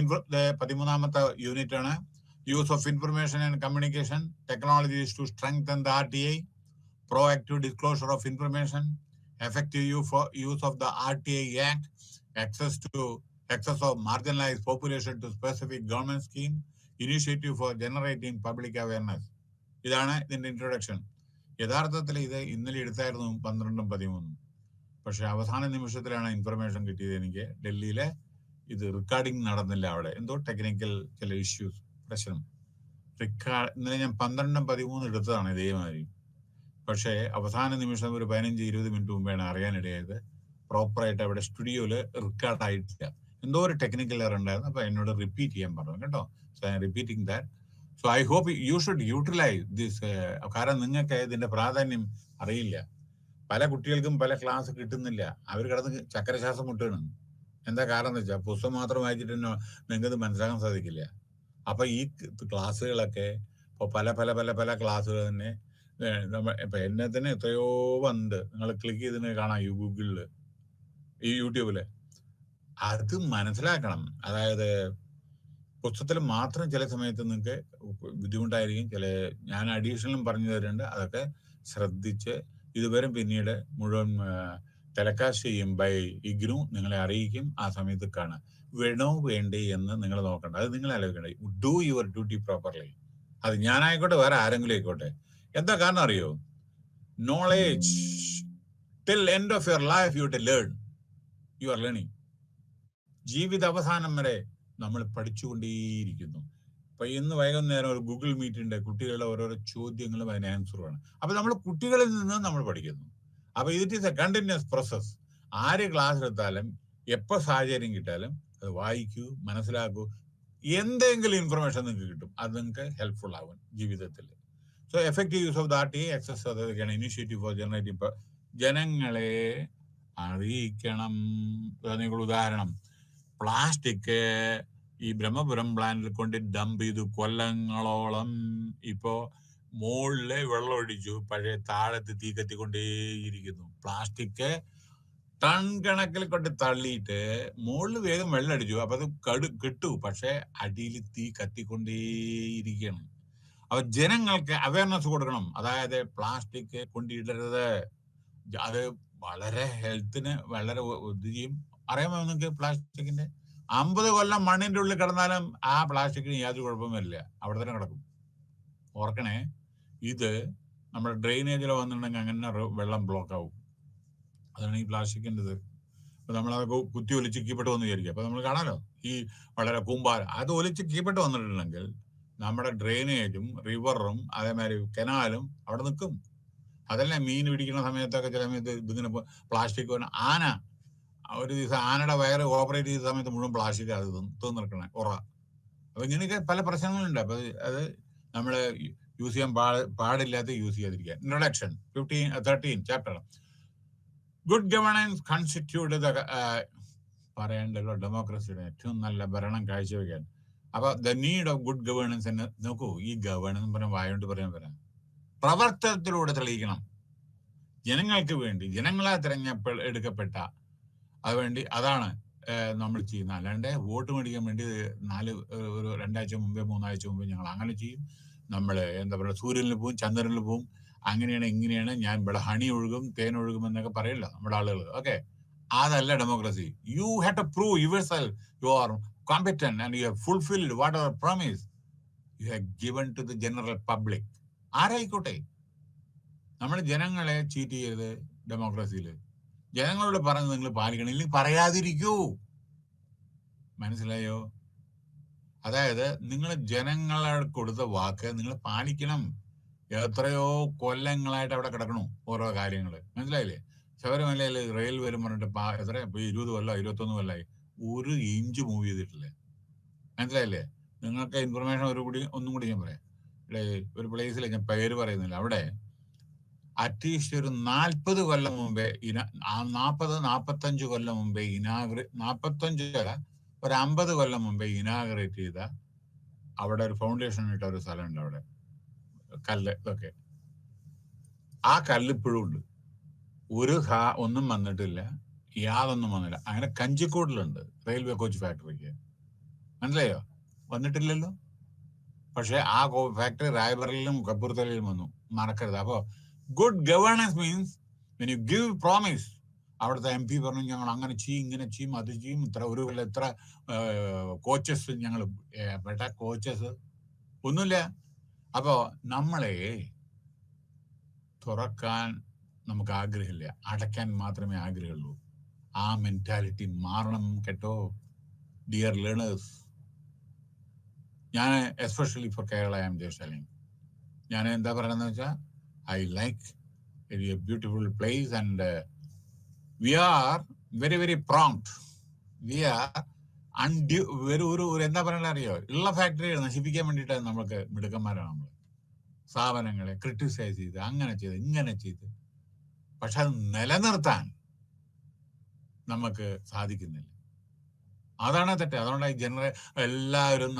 13ാമത്തെ യൂണിറ്റ് ആണ്. Use of information and communication technologies to strengthen the RTI, proactive disclosure of information, effective use of the RTI Act, access of marginalized population to specific government scheme, initiative for generating public awareness. ഇതാണ് ഇതിന്റെ ഇൻട്രൊഡക്ഷൻ. യഥാർത്ഥത്തിൽ ഇത് ഇന്നലെ എടുത്തായിരുന്നു 12ഉം 13ഉം. പക്ഷെ അവസാന നിമിഷത്തിലാണ് ഇൻഫർമേഷൻ കിട്ടിയത് എനിക്ക്. ഡൽഹിയിലെ ഇത് റെക്കോർഡിംഗ് നടന്നില്ല, അവിടെ എന്തോ ടെക്നിക്കൽ ചില ഇഷ്യൂസ് പ്രശ്നം. ഇന്നലെ ഞാൻ 12ഉം 13ഉം എടുത്തതാണ് ഇതേമാതിരി. പക്ഷേ അവസാന നിമിഷം ഒരു 15-20 മിനിറ്റ് മുമ്പാണ് അറിയാനിടയായത് പ്രോപ്പറായിട്ട് അവിടെ സ്റ്റുഡിയോയില് റെക്കോർഡ് ആയിട്ടില്ല, എന്തോ ഒരു ടെക്നിക്കൽ എറർ ഉണ്ടായിരുന്നു. അപ്പൊ എന്നോട് റിപ്പീറ്റ് ചെയ്യാൻ പറഞ്ഞു കേട്ടോ. So I repeating that. So I hope you should utilise this. കാരണം നിങ്ങൾക്ക് ഇതിന്റെ പ്രാധാന്യം അറിയില്ല. പല കുട്ടികൾക്കും പല ക്ലാസ് കിട്ടുന്നില്ല, അവർ കിടന്ന് ചക്രശ്വാസം മുട്ടാണ്. എന്താ കാരണം എന്ന് വെച്ചാൽ പുസ്തകം മാത്രം വായിച്ചിട്ട് നിങ്ങൾക്ക് മനസ്സിലാക്കാൻ സാധിക്കില്ല. അപ്പൊ ഈ ക്ലാസ്സുകളൊക്കെ ഇപ്പൊ പല പല പല പല ക്ലാസ്സുകൾ തന്നെ ഇപ്പൊ എന്നെ തന്നെ എത്രയോ വന്ന് നിങ്ങൾ ക്ലിക്ക് ചെയ്തിട്ട് കാണാം ഗൂഗിളില്, ഈ യൂട്യൂബില്. അത് മനസ്സിലാക്കണം. അതായത് പുസ്തകത്തിൽ മാത്രം ചില സമയത്ത് നിങ്ങൾക്ക് ബുദ്ധിമുട്ടായിരിക്കും. ഞാൻ അഡീഷണലും പറഞ്ഞു തരുന്നുണ്ട്, അതൊക്കെ ശ്രദ്ധിച്ച് ഇതുവരെ പിന്നീട് മുഴുവൻ ടെലികാസ്റ്റ് ചെയ്യും ബൈ ഇഗ്നു, നിങ്ങളെ അറിയിക്കും. ആ സമയത്ത് കാണാം, വേണോ വേണ്ടേ എന്ന് നിങ്ങൾ നോക്കണ്ട, അത് നിങ്ങൾ ആലോചിക്കണ്ട. Do your duty properly. അത് ഞാനായിക്കോട്ടെ വേറെ ആരെങ്കിലും ആയിക്കോട്ടെ. എന്താ കാരണം അറിയോ? Knowledge till end of your life you to learn. You are learning. ജീവിത അവസാനം വരെ നമ്മൾ പഠിച്ചുകൊണ്ടേയിരിക്കുന്നു. ഇപ്പൊ ഇന്ന് വൈകുന്നേരം ഒരു ഗൂഗിൾ മീറ്റ് ഉണ്ട്, കുട്ടികളുടെ ഓരോരോ ചോദ്യങ്ങളും അതിന് ആൻസറുമാണ്. അപ്പൊ നമ്മൾ കുട്ടികളിൽ നിന്ന് നമ്മൾ പഠിക്കുന്നു. അപ്പൊ it is A continuous process. ആര് ക്ലാസ് എടുത്താലും എപ്പോ സാഹചര്യം കിട്ടാലും അത് വായിക്കൂ, മനസ്സിലാക്കൂ. എന്തെങ്കിലും ഇൻഫർമേഷൻ നിങ്ങൾക്ക് കിട്ടും, അത് നിങ്ങൾക്ക് ഹെൽപ്ഫുൾ ആവും ജീവിതത്തിൽ. So effective use of the RTA access അതൊക്കെയാണ് ഇനിഷ്യേറ്റീവ് ഫോർ ജനറേറ്റീവ്. ജനങ്ങളെ അറിയിക്കണം. ഉദാഹരണം, പ്ലാസ്റ്റിക് ഈ ബ്രഹ്മപുരം പ്ലാന്റിൽ കൊണ്ട് ഡംപ് ചെയ്തു കൊല്ലങ്ങളോളം. ഇപ്പോ മുകളിലെ വെള്ളം ഒഴിച്ചു, പഴയ താഴത്ത് തീ കത്തിക്കൊണ്ടേയിരിക്കുന്നു. പ്ലാസ്റ്റിക് ടൺ കണക്കിൽ കൊണ്ട് തള്ളിയിട്ട് മുകളിൽ വേഗം വെള്ളം അടിച്ചു, അപ്പൊ അത് കിട്ടു, പക്ഷെ അടിയിൽ തീ കത്തിക്കൊണ്ടേയിരിക്കുകയാണ്. അപ്പൊ ജനങ്ങൾക്ക് അവയർനെസ് കൊടുക്കണം. അതായത് പ്ലാസ്റ്റിക് കൊണ്ടിടരുത്. അത് വളരെ ഹെൽത്തിന് വളരെ ഇത് ചെയ്യും. അറിയാമോ നിങ്ങൾക്ക് പ്ലാസ്റ്റിക്കിന്റെ 50 കൊല്ലം മണ്ണിന്റെ ഉള്ളിൽ കിടന്നാലും ആ പ്ലാസ്റ്റിക്കിന് യാതൊരു കുഴപ്പമില്ല, അവിടെ തന്നെ കിടക്കും. ഓർക്കണേ, ഇത് നമ്മുടെ ഡ്രെയിനേജിൽ വന്നിട്ടുണ്ടെങ്കിൽ അങ്ങനെ വെള്ളം ബ്ലോക്ക് ആവും. അതാണ് ഈ പ്ലാസ്റ്റിക്കിൻ്റെത്. അപ്പൊ നമ്മളത് കുത്തി ഒലിച്ച് കീപ്പെട്ട് വന്ന് വിചാരിക്കുക. അപ്പൊ നമ്മൾ കാണാലോ ഈ വളരെ കൂമ്പാരം അത് ഒലിച്ച് കീപ്പെട്ട് വന്നിട്ടുണ്ടെങ്കിൽ നമ്മുടെ ഡ്രെയിനേജും റിവറും അതേമാതിരി കനാലും അവിടെ നിൽക്കും. അതല്ല മീൻ പിടിക്കുന്ന സമയത്തൊക്കെ ചില സമയത്ത് ഇതിങ്ങനെ പ്ലാസ്റ്റിക് ആന ഒരു ദിവസം ആനയുടെ വയറ് ഓപ്പറേറ്റ് ചെയ്ത സമയത്ത് മുഴുവൻ പ്ലാസ്റ്റിക് അത് തീർന്നിറക്കണേ ഉറ. അപ്പൊ ഇങ്ങനെയൊക്കെ പല പ്രശ്നങ്ങളുണ്ട്. അപ്പൊ അത് നമ്മൾ യൂസ് ചെയ്യാൻ പാടില്ലാത്ത യൂസ് ചെയ്യാതിരിക്കുക. Introduction 13 chapter. Good governance constitute പറയേണ്ടല്ലോ ഡെമോക്രസിയുടെ ഏറ്റവും നല്ല ഭരണം കാഴ്ചവെക്കാൻ. അപ്പൊ the need of good governance എന്ന് നോക്കൂ. ഈ ഗവേണൻസ് പറയാൻ വായോണ്ട് പറയാൻ വരാം, പ്രവർത്തനത്തിലൂടെ തെളിയിക്കണം. ജനങ്ങൾക്ക് വേണ്ടി, ജനങ്ങളെ എടുക്കപ്പെട്ട അത് വേണ്ടി അതാണ് നമ്മൾ ചെയ്യുന്നത്. അല്ലാണ്ട് വോട്ട് മേടിക്കാൻ വേണ്ടി ഒരു 2 ആഴ്ച മുമ്പേ 3 ആഴ്ച മുമ്പേ ഞങ്ങൾ അങ്ങനെ ചെയ്യും, നമ്മൾ എന്താ പറയുക സൂര്യനിൽ പോവും ചന്ദ്രനിൽ പോവും, അങ്ങനെയാണ് ഇങ്ങനെയാണ്, ഞാൻ ഇവിടെ ഹണി ഒഴുകും തേൻ ഒഴുകും എന്നൊക്കെ പറയില്ല നമ്മുടെ ആളുകൾ. ഓക്കെ, അതല്ല democracy. You have to prove yourself you are competent and you have fulfilled what ever promise you have given to the general public. ആരായിക്കോട്ടെ, നമ്മൾ ജനങ്ങളെ ചീറ്റ് ചെയ്ത് ഡെമോക്രസിയിൽ ജനങ്ങളോട് പറഞ്ഞ് നിങ്ങൾ പാലിക്കണം, ഇല്ലെങ്കിൽ പറയാതിരിക്കൂ. മനസ്സിലായോ? അതായത് നിങ്ങൾ ജനങ്ങളോട് കൊടുത്ത വാക്ക് നിങ്ങൾ പാലിക്കണം. എത്രയോ കൊല്ലങ്ങളായിട്ട് അവിടെ കിടക്കണു ഓരോ കാര്യങ്ങൾ. മനസ്സിലായില്ലേ? ശബരിമലയിൽ റെയിൽ വരും പറഞ്ഞിട്ട് എത്ര 20 കൊല്ലം 21 കൊല്ലമായി ഒരു ഇഞ്ച് മൂവ് ചെയ്തിട്ടില്ലേ? മനസ്സിലായില്ലേ? നിങ്ങൾക്ക് ഇൻഫർമേഷൻ ഒന്നും കൂടി ഞാൻ പറയാം. ഒരു പ്ലേസിൽ ഞാൻ പേര് പറയുന്നില്ല, അവിടെ അറ്റ്ലീസ്റ്റ് ഒരു 40 കൊല്ലം മുമ്പേ 45 കൊല്ലം മുമ്പേ 45 ഒരു 50 കൊല്ലം മുമ്പേ ഇനാഗറേറ്റ് ചെയ്ത അവിടെ ഒരു ഫൗണ്ടേഷൻ ഇട്ട ഒരു സ്ഥലമുണ്ട്. അവിടെ കല്ല് ഇതൊക്കെ, ആ കല്ല് ഇപ്പോഴും ഉണ്ട്. ഒന്നും വന്നിട്ടില്ല, യാതൊന്നും വന്നില്ല. അങ്ങനെ കഞ്ചിക്കോട്ടിലുണ്ട് റെയിൽവേ കോച്ച് ഫാക്ടറിക്ക്. മനസ്സിലായോ? വന്നിട്ടില്ലല്ലോ. പക്ഷെ ആ ഫാക്ടറി റായ്ബറയിലും കപ്പൂർത്തലയിലും വന്നു, മറക്കരുത്. അപ്പോ good governance means when you give promise. അവിടുത്തെ MP പറഞ്ഞു ഞങ്ങൾ അങ്ങനെ ചെയ്യും, ഇങ്ങനെ ചെയ്യും, അത് ചെയ്യും, ഒരു കൊല്ലം ഇത്ര കോച്ചസ് ഞങ്ങൾ കോച്ചസ് ഒന്നുമില്ല. അപ്പോ നമ്മളെ തുറക്കാൻ നമുക്ക് ആഗ്രഹമില്ല, അടയ്ക്കാൻ മാത്രമേ ആഗ്രഹമുള്ളൂ. ആ മെന്റാലിറ്റി മാറണം കേട്ടോ ഡിയർ ലേണേഴ്സ്. ഞാൻ especially for Kerala I am just telling. ഞാൻ എന്താ പറയണമെന്ന് വെച്ചാൽ I like a beautiful place and we are very very prompt. We are എന്താ പറയണ അറിയോ? ഉള്ള ഫാക്ടറികൾ നശിപ്പിക്കാൻ വേണ്ടിയിട്ടാണ് നമ്മൾക്ക് മിടുക്കന്മാരാണ് നമ്മൾ. സ്ഥാപനങ്ങളെ ക്രിട്ടിസൈസ് ചെയ്ത് അങ്ങനെ ചെയ്ത് ഇങ്ങനെ ചെയ്ത്, പക്ഷെ അത് നിലനിർത്താൻ നമുക്ക് സാധിക്കുന്നില്ല. അതാണ് തെറ്റ്. അതുകൊണ്ടാണ് എല്ലാവരും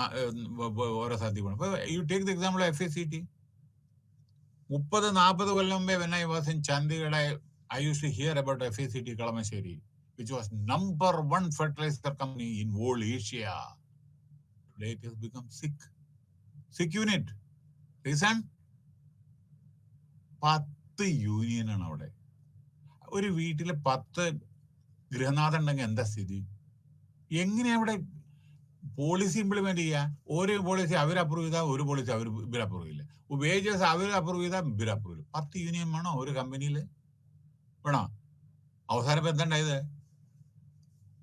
ഓരോ സാധ്യത. ഇപ്പൊ you take the example FACT. 30-40 കൊല്ലം മുമ്പേ when I was in Chandigarh, I used to hear about FACT Kalamassery, which was number 1 fertilizer company in whole Asia. Today it has become sick unit. Reason? 10 union ആണ് അവിടെ. ഒരു വീട്ടില് 10 ഗൃഹനാഥൻ ഉണ്ടെങ്കിൽ എന്താ സ്ഥിതി? എങ്ങനെയാ അവിടെ പോളിസി ഇംപ്ലിമെന്റ് ചെയ്യുക. ഒരു പോളിസി അവർ അപ്രൂവ് ചെയ്താൽ ഒരു പോളിസി അവർ ഇവർ അപ്രൂവ് ചെയ്യില്ല. വേജസ് അവർ അപ്രൂവ് ചെയ്താൽ ഇവർ അപ്രൂവ് ചെയ്യും. 10 യൂണിയൻ വേണോ ഒരു കമ്പനിയിൽ? വേണോ? അവസാനം ഇപ്പം എന്താണ്ടായത്?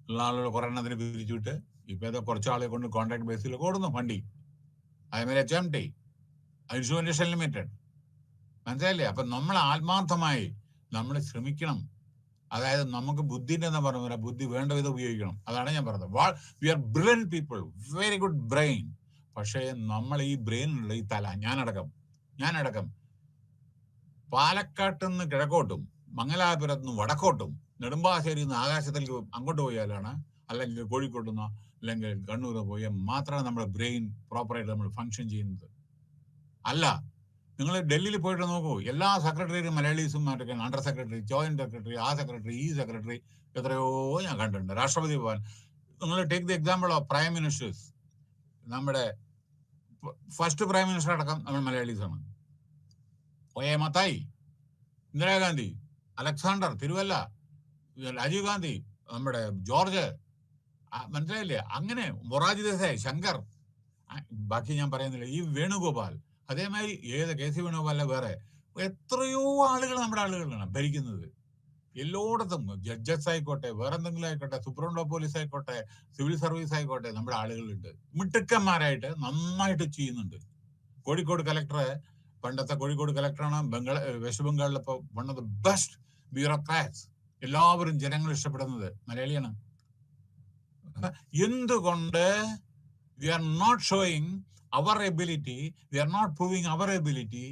ഉള്ള ആളുകൾ കുറെ എണ്ണത്തിന് പിരിച്ചുവിട്ട് ഇപ്പൊ ഏതോ കുറച്ച് ആളെ കൊണ്ട് കോൺട്രാക്ട് ബേസിൽ ഓടുന്നു വണ്ടി. അതേമാതിരി HMT, ഇൻസ്ട്രുമെന്റേഷൻ ലിമിറ്റഡ്. മനസ്സിലായില്ലേ? അപ്പൊ നമ്മൾ ആത്മാർത്ഥമായി നമ്മൾ ശ്രമിക്കണം. അതായത് നമുക്ക് ബുദ്ധിന്റെ എന്താ പറഞ്ഞ ബുദ്ധി വേണ്ട വിധം ഉപയോഗിക്കണം. അതാണ് ഞാൻ പറഞ്ഞത്. We are brilliant people, very good brain. പക്ഷേ നമ്മൾ ഈ ബ്രെയിനിലുള്ള ഈ തല, ഞാനടക്കം പാലക്കാട്ട് നിന്ന് കിഴക്കോട്ടും മംഗലാപുരത്ത് നിന്ന് വടക്കോട്ടും നെടുമ്പാശ്ശേരിയിൽ നിന്ന് ആകാശത്തേക്ക് അങ്ങോട്ട് പോയാലാണ്, അല്ലെങ്കിൽ കോഴിക്കോട്ട് നിന്നോ അല്ലെങ്കിൽ കണ്ണൂർ പോയാൽ മാത്രമേ നമ്മുടെ ബ്രെയിൻ പ്രോപ്പറായിട്ട് നമ്മൾ ഫങ്ഷൻ ചെയ്യുന്നത്. അല്ല, നിങ്ങൾ ഡൽഹിയിൽ പോയിട്ട് നോക്കൂ, എല്ലാ സെക്രട്ടറിയും മലയാളീസും മറ്റൊക്കെ, അണ്ടർ സെക്രട്ടറി, ജോയിന്റ് സെക്രട്ടറി, ആ സെക്രട്ടറി, ഈ സെക്രട്ടറി, എത്രയോ ഞാൻ കണ്ടിട്ടുണ്ട്. രാഷ്ട്രപതി ഭവൻ, നിങ്ങൾ take the example of prime ministers. നമ്മുടെ ഫസ്റ്റ് പ്രൈം മിനിസ്റ്റർ അടക്കം നമ്മൾ മലയാളീസാണ്. ഒ.എ. മത്തായി, ഇന്ദിരാഗാന്ധി, അലക്സാണ്ടർ തിരുവല്ല, രാജീവ് ഗാന്ധി, നമ്മുടെ ജോർജ്, മനസ്സിലായില്ലേ? അങ്ങനെ മൊറാർജി ദേശായി, ശങ്കർ, ബാക്കി ഞാൻ പറയുന്നില്ല, ഈ വേണുഗോപാൽ, അതേമാതിരി KC വേണുഗോപാലിനെ വേറെ എത്രയോ ആളുകൾ നമ്മുടെ ആളുകളാണ് ഭരിക്കുന്നത്. എല്ലായിടത്തും ജഡ്ജസ് ആയിക്കോട്ടെ, വേറെ എന്തെങ്കിലും ആയിക്കോട്ടെ, സൂപ്രണ്ടോ പോലീസ് ആയിക്കോട്ടെ, സിവിൽ സർവീസ് ആയിക്കോട്ടെ, നമ്മുടെ ആളുകളുണ്ട്, മിടുക്കന്മാരായിട്ട് നന്നായിട്ട് ചെയ്യുന്നുണ്ട്. കോഴിക്കോട് കലക്ടറെ, പണ്ടത്തെ കോഴിക്കോട് കലക്ടറാണ് വെസ്റ്റ് ബംഗാളിലിപ്പോ one of the best bureaucrats. എല്ലാവരും ജനങ്ങൾ ഇഷ്ടപ്പെടുന്നത് മലയാളിയാണ്. എന്തുകൊണ്ട് we are not showing our ability, we are not proving our ability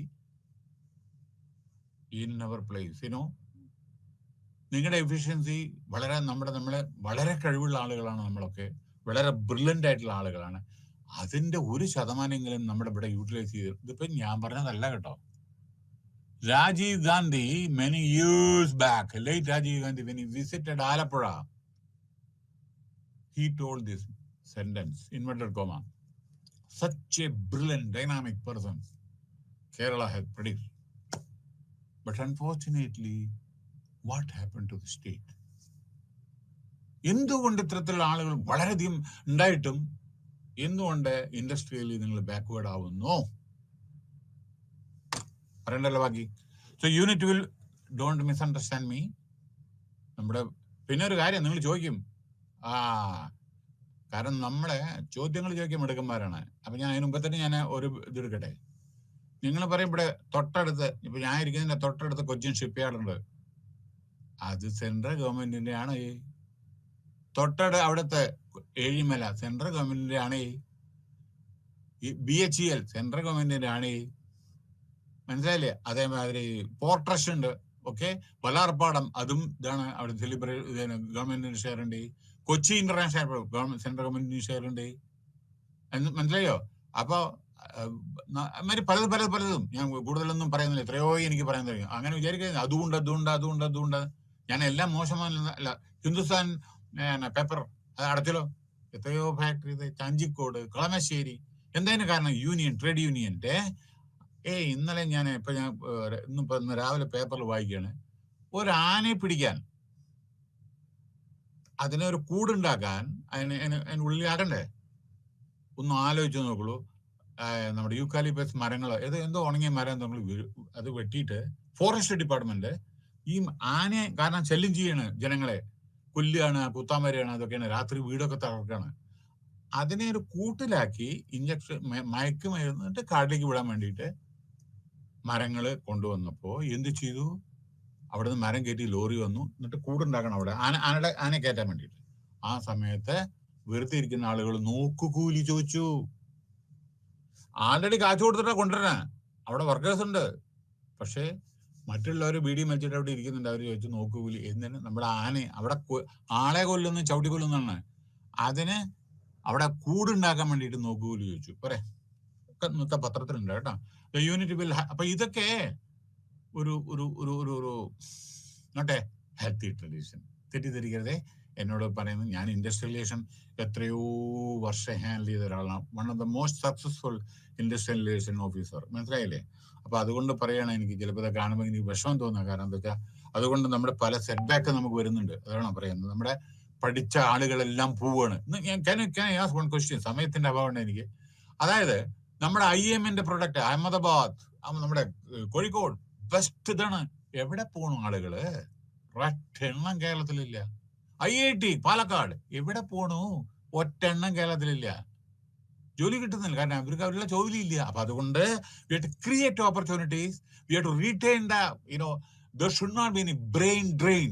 in our place, നിങ്ങളുടെ എഫിഷ്യൻസി നമ്മളെ വളരെ കഴിവുള്ള ആളുകളാണ്. നമ്മളൊക്കെ വളരെ ബ്രില്യൻ്റ് ആയിട്ടുള്ള ആളുകളാണ്. അതിന്റെ 1% നമ്മുടെ ഇവിടെ യൂട്ടിലൈസ് ചെയ്ത്, ഇതിപ്പോ ഞാൻ പറഞ്ഞതല്ല കേട്ടോ. Rajeev Gandhi many years back, late Rajiv Gandhi, when he visited Alappuzha, he told this sentence, inverted comma, such a brilliant, dynamic person Kerala has produced. But unfortunately, what happened to the state? എന്തുകൊണ്ട് ഇത്തരത്തിലുള്ള ആളുകൾ വളരെയധികം ഉണ്ടായിട്ടും എന്തുകൊണ്ട് ഇൻഡസ്ട്രിയലി നിങ്ങൾ ബാക്ക്വേർഡ് ആവുന്നു? പറയണ്ടല്ലോ ബാക്കി. So unit will, don't misunderstand me. നമ്മുടെ പിന്നെ ഒരു കാര്യം നിങ്ങൾ ചോദിക്കും, കാരണം നമ്മളെ ചോദ്യങ്ങൾ ചോദിക്കാൻ മിടുക്കന്മാരാണ്. അപ്പൊ ഞാൻ അതിന് മുമ്പ് തന്നെ ഞാൻ ഒരു ഇതെടുക്കട്ടെ. നിങ്ങൾ പറയും ഇവിടെ തൊട്ടടുത്ത്, ഇപ്പൊ ഞാൻ ഇരിക്കുന്നതിന്റെ തൊട്ടടുത്ത് കൊച്ചിൻ ഷിപ്പ്യാർഡ് ഉണ്ട്. അത് സെൻട്രൽ ഗവൺമെന്റിന്റെ ആണ്. അവിടുത്തെ ഏഴിമല സെൻട്രൽ ഗവൺമെന്റിന്റെ ആണ്. ഈ BHEL സെൻട്രൽ ഗവൺമെന്റിന്റെ ആണ്. മനസ്സിലായില്ലേ? അതേമാതിരി പോർട്ട് ട്രസ്റ്റ് ഉണ്ട്. ഓക്കെ, വലാർപ്പാടം അതും ഇതാണ്, അവിടെ ഗവൺമെന്റിന് ഷെയർ ഉണ്ട്. കൊച്ചി ഇന്റർനാഷണൽ എയർപോർട്ട് സെൻട്രൽ ഗവൺമെന്റിന് ഷെയർ ഉണ്ട്. മനസ്സിലായോ? അപ്പൊ പലതും ഞാൻ കൂടുതലൊന്നും പറയുന്നില്ല, എത്രയോ എനിക്ക് പറയാൻ കഴിയും. അങ്ങനെ വിചാരിക്കുന്നത് അതുകൊണ്ട് ഞാൻ എല്ലാം മോശമല്ല. ഹിന്ദുസ്ഥാൻ പേപ്പർ അത് അടച്ചല്ലോ, എത്രയോ ഫാക്ടറി, ചാഞ്ചിക്കോട്, കളമശ്ശേരി. എന്തതിന് കാരണം? ട്രേഡ് യൂണിയന്റെ. ഇന്നലെ ഇന്ന് രാവിലെ പേപ്പറിൽ വായിക്കുകയാണ്, ഒരു ആനയെ പിടിക്കാൻ, അതിനൊരു കൂടുണ്ടാക്കാൻ, അതിന് ഉള്ളിലാകണ്ടേ? ഒന്ന് ആലോചിച്ച് നോക്കുള്ളൂ. നമ്മുടെ യൂക്കാലിപ്പസ് മരങ്ങൾ, എന്തോ ഉണങ്ങിയ മരം എന്തെങ്കിലും അത് വെട്ടിയിട്ട് ഫോറസ്റ്റ് ഡിപ്പാർട്ട്മെന്റ് ഈ ആനയെ കാരണം ശല്യം ചെയ്യാണ്, ജനങ്ങളെ കൊല്ലുകയാണ്, കുത്താൻ വരികയാണ്, അതൊക്കെയാണ്. രാത്രി വീടൊക്കെ തകർക്കാണ്. അതിനെ ഒരു കൂട്ടിലാക്കി ഇഞ്ചക്ഷൻ മയക്കുമരുന്നിട്ട് കാട്ടിലേക്ക് വിടാൻ വേണ്ടിയിട്ട് മരങ്ങള് കൊണ്ടുവന്നപ്പോ എന്ത് ചെയ്തു? അവിടെ നിന്ന് മരം കയറ്റി ലോറി വന്നു, എന്നിട്ട് കൂടുണ്ടാക്കണം അവിടെ ആനയെ കയറ്റാൻ വേണ്ടിയിട്ട്. ആ സമയത്ത് വെറുതെ ഇരിക്കുന്ന ആളുകൾ നോക്കുകൂലി ചോദിച്ചു. ആൾറെഡി കാശ് കൊടുത്തിട്ടാ കൊണ്ടുവരണേ, അവിടെ വർക്കേഴ്സ് ഉണ്ട്. പക്ഷേ മറ്റുള്ളവർ ബീഡി മരിച്ചിട്ട് അവിടെ ഇരിക്കുന്നുണ്ട്. അവർ ചോദിച്ചു നോക്കുകൂലി. എന്തിന്? നമ്മുടെ ആനയെ അവിടെ ആളെ കൊല്ലുന്നു, ചവിട്ടി കൊല്ലുന്നതാണ്. അതിന് അവിടെ കൂടുണ്ടാക്കാൻ വേണ്ടിയിട്ട് നോക്കുകൂലി ചോദിച്ചു. പോരെ, ഇന്നത്തെ പത്രത്തിലുണ്ട് കേട്ടോ, യൂണിറ്റ് ബിൽ. അപ്പൊ ഇതൊക്കെ ഒരു ഒരു ഒരു ഒരു ഒരു നോട്ടെ ഹെൽത്തി ട്രഡീഷൻ. തെറ്റിദ്ധരിക്കരുതേ എന്നോട് പറയുന്നത്. ഞാൻ ഇൻഡസ്ട്രിയലൈസേഷൻ എത്രയോ വർഷം ഹാൻഡിൽ ചെയ്ത ഒരാളാണ്. One of the most successful industrialisation officer. മനസ്സിലായില്ലേ? അപ്പൊ അതുകൊണ്ട് പറയണം, എനിക്ക് ചിലപ്പോൾ ഇത് കാണുമ്പോൾ എനിക്ക് വിഷമം തോന്നുക. കാരണം എന്താ വെച്ചാൽ അതുകൊണ്ട് നമ്മുടെ പല സെറ്റ് ബാക്ക് നമുക്ക് വരുന്നുണ്ട്. അതാണ് പറയുന്നത്. നമ്മുടെ പഠിച്ച ആളുകളെല്ലാം പോവുകയാണ്. വൺ ക്വസ്റ്റ്യൻ, സമയത്തിന്റെ അഭാവമാണ് എനിക്ക്. അതായത് നമ്മുടെ IIM പ്രൊഡക്റ്റ് അഹമ്മദാബാദ്, നമ്മുടെ കോഴിക്കോട് ബെസ്റ്റ് ഇതാണ്. എവിടെ പോണു ആളുകള്? ഒറ്റെണ്ണം കേരളത്തിലില്ല. IIT പാലക്കാട് എവിടെ പോണു? ഒറ്റെണ്ണം കേരളത്തിലില്ല. ജോലി കിട്ടുന്നില്ല, കാരണം അവർക്ക് അവരുടെ ജോലി ഇല്ല. അപ്പൊ അതുകൊണ്ട് we have to create opportunities, we have to retain there should not be any brain drain.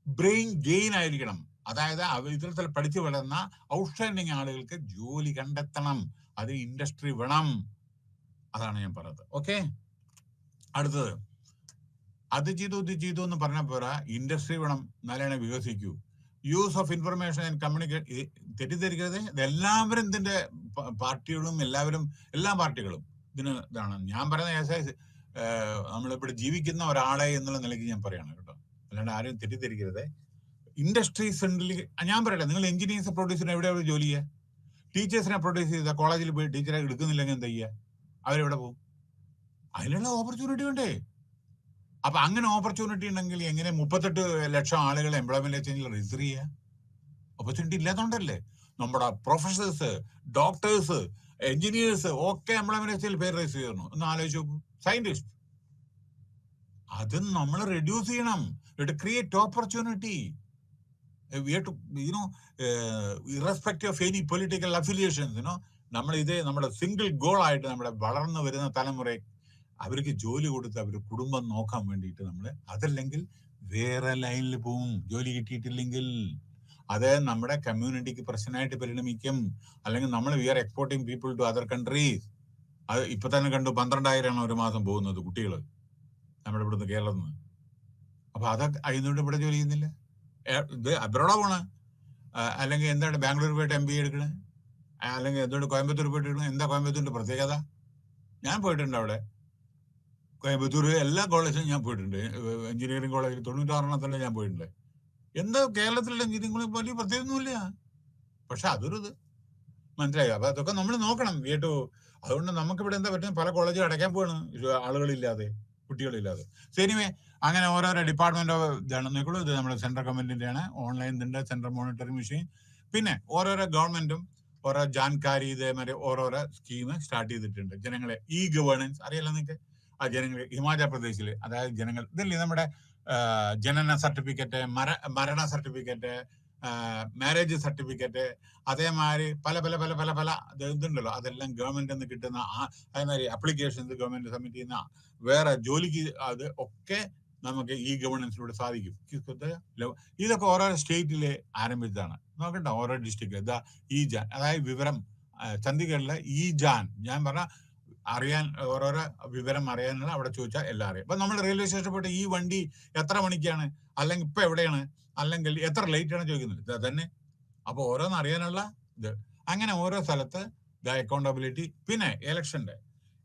Brain gain ആയിരിക്കണം. അതായത് ഇത്തരത്തിൽ പഠിച്ചു വളർന്ന ഔട്ട്സ്റ്റാൻഡിങ് ആളുകൾക്ക് ജോലി കണ്ടെത്തണം. അത് ഇൻഡസ്ട്രി വേണം. അതാണ് ഞാൻ പറഞ്ഞത്. ഓക്കെ, അടുത്തത് അത് ചെയ്തു എന്ന് പറഞ്ഞ പോരാ, ഇൻഡസ്ട്രി വേണം, എന്നാലേ വികസിക്കൂ. Use of information and communicate. തെറ്റിദ്ധരിക്കരുത്, ഇതെല്ലാവരും ഇതിന്റെ പാർട്ടികളും എല്ലാ പാർട്ടികളും ഇതിന് ഇതാണ്. ഞാൻ പറയുന്ന നമ്മളിവിടെ ജീവിക്കുന്ന ഒരാളെ എന്നുള്ള നിലയ്ക്ക് ഞാൻ പറയാണ് കേട്ടോ, അല്ലാണ്ട് ആരും തെറ്റിദ്ധരിക്കരുത്. ഇൻഡസ്ട്രി ഫ്രണ്ട്ലി ഞാൻ പറയട്ടെ. നിങ്ങൾ എഞ്ചിനീയേഴ്സ് പ്രൊഡ്യൂസറിന് എവിടെയാണ് ജോലി ചെയ്യുക? ടീച്ചേഴ്സിനെ പ്രൊഡ്യൂസ് ചെയ്ത കോളേജിൽ പോയി ടീച്ചറെ എടുക്കുന്നില്ലെങ്കിൽ എന്താ ചെയ്യുക? അവരെവിടെ പോകും? അതിനുള്ള ഓപ്പർച്യൂണിറ്റി ഉണ്ടേ. അപ്പൊ അങ്ങനെ ഓപ്പർച്യൂണിറ്റി ഉണ്ടെങ്കിൽ എങ്ങനെ 38 ലക്ഷം ആളുകൾ എംപ്ലോയ്മെന്റ് എക്സ്ചേഞ്ചിൽ രജിസ്റ്റർ ചെയ്യുക? ഓപ്പർച്യൂണിറ്റി ഇല്ലാത്തതുകൊണ്ടല്ലേ. നമ്മുടെ പ്രൊഫസേഴ്സ്, ഡോക്ടേഴ്സ്, എഞ്ചിനീയേഴ്സ് ഒക്കെ എംപ്ലോയ്മെന്റ് എക്സ്ചേഞ്ചിൽ പേര് രജിസ്റ്റർ ചെയ്യുന്നു. ഒന്ന് ആലോചിച്ച് നോക്കൂ. സയന്റിസ്റ്റ്, അത് നമ്മൾ റെഡ്യൂസ് ചെയ്യണം. Create opportunity. We have to, irrespective of any political affiliations, നമ്മൾ നമ്മുടെ സിംഗിൾ ഗോൾ ആയിട്ട് നമ്മുടെ വളർന്നു വരുന്ന തലമുറ അവർക്ക് ജോലി കൊടുത്ത് അവർ കുടുംബം നോക്കാൻ വേണ്ടിയിട്ട് നമ്മൾ, അതല്ലെങ്കിൽ വേറെ ലൈനിൽ പോവും. ജോലി കിട്ടിയിട്ടില്ലെങ്കിൽ അത് നമ്മുടെ കമ്മ്യൂണിറ്റിക്ക് പ്രശ്നമായിട്ട് പരിണമിക്കും. അല്ലെങ്കിൽ നമ്മൾ we are exporting people to other countries. അത് ഇപ്പൊ തന്നെ കണ്ടു, 12,000 ഒരു മാസം പോകുന്നത് കുട്ടികൾ നമ്മുടെ ഇവിടുന്ന്, കേരളത്തിൽ നിന്ന്. അപ്പൊ അതൊക്കെ അതിനോട് ഇവിടെ ജോലി ചെയ്യുന്നില്ല, ഇത് അബ്രോഡാ പോണ. അല്ലെങ്കിൽ എന്താണ് ബാംഗ്ലൂർ പോയിട്ട് MBA എടുക്കണേ, അല്ലെങ്കിൽ എന്തുകൊണ്ട് കോയമ്പത്തൂർ പോയിട്ട് എടുക്കണേ? എന്താ കോയമ്പത്തൂരിന്റെ പ്രത്യേകത? ഞാൻ പോയിട്ടുണ്ട് അവിടെ. കോയമ്പത്തൂർ എല്ലാ കോളേജിലും ഞാൻ പോയിട്ടുണ്ട്. എഞ്ചിനീയറിംഗ് കോളേജിൽ 96 ഞാൻ പോയിട്ടുണ്ട്. എന്താ കേരളത്തിലുള്ള എഞ്ചിനീയറിംഗ് കോളേജ് വലിയ പ്രത്യേകമൊന്നുമില്ല. പക്ഷെ അതൊരു ഇത് മനസ്സിലായി. അപ്പൊ അതൊക്കെ നമ്മൾ നോക്കണം കേട്ടോ. അതുകൊണ്ട് നമുക്കിവിടെ എന്താ പറ്റും, പല കോളേജുകൾ അടയ്ക്കാൻ പോവാണ് ആളുകളില്ലാതെ, കുട്ടികളില്ലാതെ. ശരിമേ, അങ്ങനെ ഓരോരോ ഡിപ്പാർട്ട്മെന്റ് ഇതാണ് നോക്കുള്ളൂ. ഇത് നമ്മുടെ സെൻട്രൽ ഗവൺമെന്റിന്റെ ആണ്. ഓൺലൈൻ ഉണ്ട്, സെൻട്രൽ മോണിറ്ററിംഗ് മെഷീൻ. പിന്നെ ഓരോരോ ഗവൺമെന്റും ഓരോ ജാൻകാരി ഇതേമാതിരി ഓരോരോ സ്കീം സ്റ്റാർട്ട് ചെയ്തിട്ടുണ്ട്. ജനങ്ങളെ ഗവേണൻസ് അറിയാലോ നിങ്ങൾക്ക്. ആ ജനങ്ങൾ ഹിമാചൽ പ്രദേശിൽ, അതായത് ജനങ്ങൾ ഇതല്ലേ നമ്മുടെ ജനന സർട്ടിഫിക്കറ്റ്, മരണ സർട്ടിഫിക്കറ്റ്, മാരേജ് സർട്ടിഫിക്കറ്റ്, അതേമാതിരി പല പല പല പല പല ഇതുണ്ടല്ലോ. അതെല്ലാം ഗവൺമെന്റ് നിന്ന് കിട്ടുന്ന അതേമാതിരി അപ്ലിക്കേഷൻസ് ഗവൺമെന്റ് സബ്മിറ്റ് ചെയ്യുന്ന, വേറെ ജോലിക്ക്, അത് ഒക്കെ നമുക്ക് ഗവേണൻസിലൂടെ സാധിക്കും. ഇതൊക്കെ ഓരോ സ്റ്റേറ്റിലെ ആരംഭിച്ചതാണ്. നോക്കണ്ട, ഓരോ ഡിസ്ട്രിക്ട് ജാൻ, അതായത് വിവരം. ചണ്ഡീഗഡിലെ ജാൻ ഞാൻ പറഞ്ഞ അറിയാൻ, ഓരോരോ വിവരം അറിയാനുള്ള അവിടെ ചോദിച്ചാൽ എല്ലാം അറിയാം. അപ്പൊ നമ്മൾ റെയിൽവേ സ്റ്റേഷനിൽ പോയിട്ട് ഈ വണ്ടി എത്ര മണിക്കാണ്, അല്ലെങ്കിൽ ഇപ്പൊ എവിടെയാണ്, അല്ലെങ്കിൽ എത്ര ലേറ്റ് ആണ് ചോദിക്കുന്നത്. ഇത് തന്നെ. അപ്പൊ ഓരോന്ന് അറിയാനുള്ള ഇത്. അങ്ങനെ ഓരോ സ്ഥലത്ത് അക്കൗണ്ടബിലിറ്റി. പിന്നെ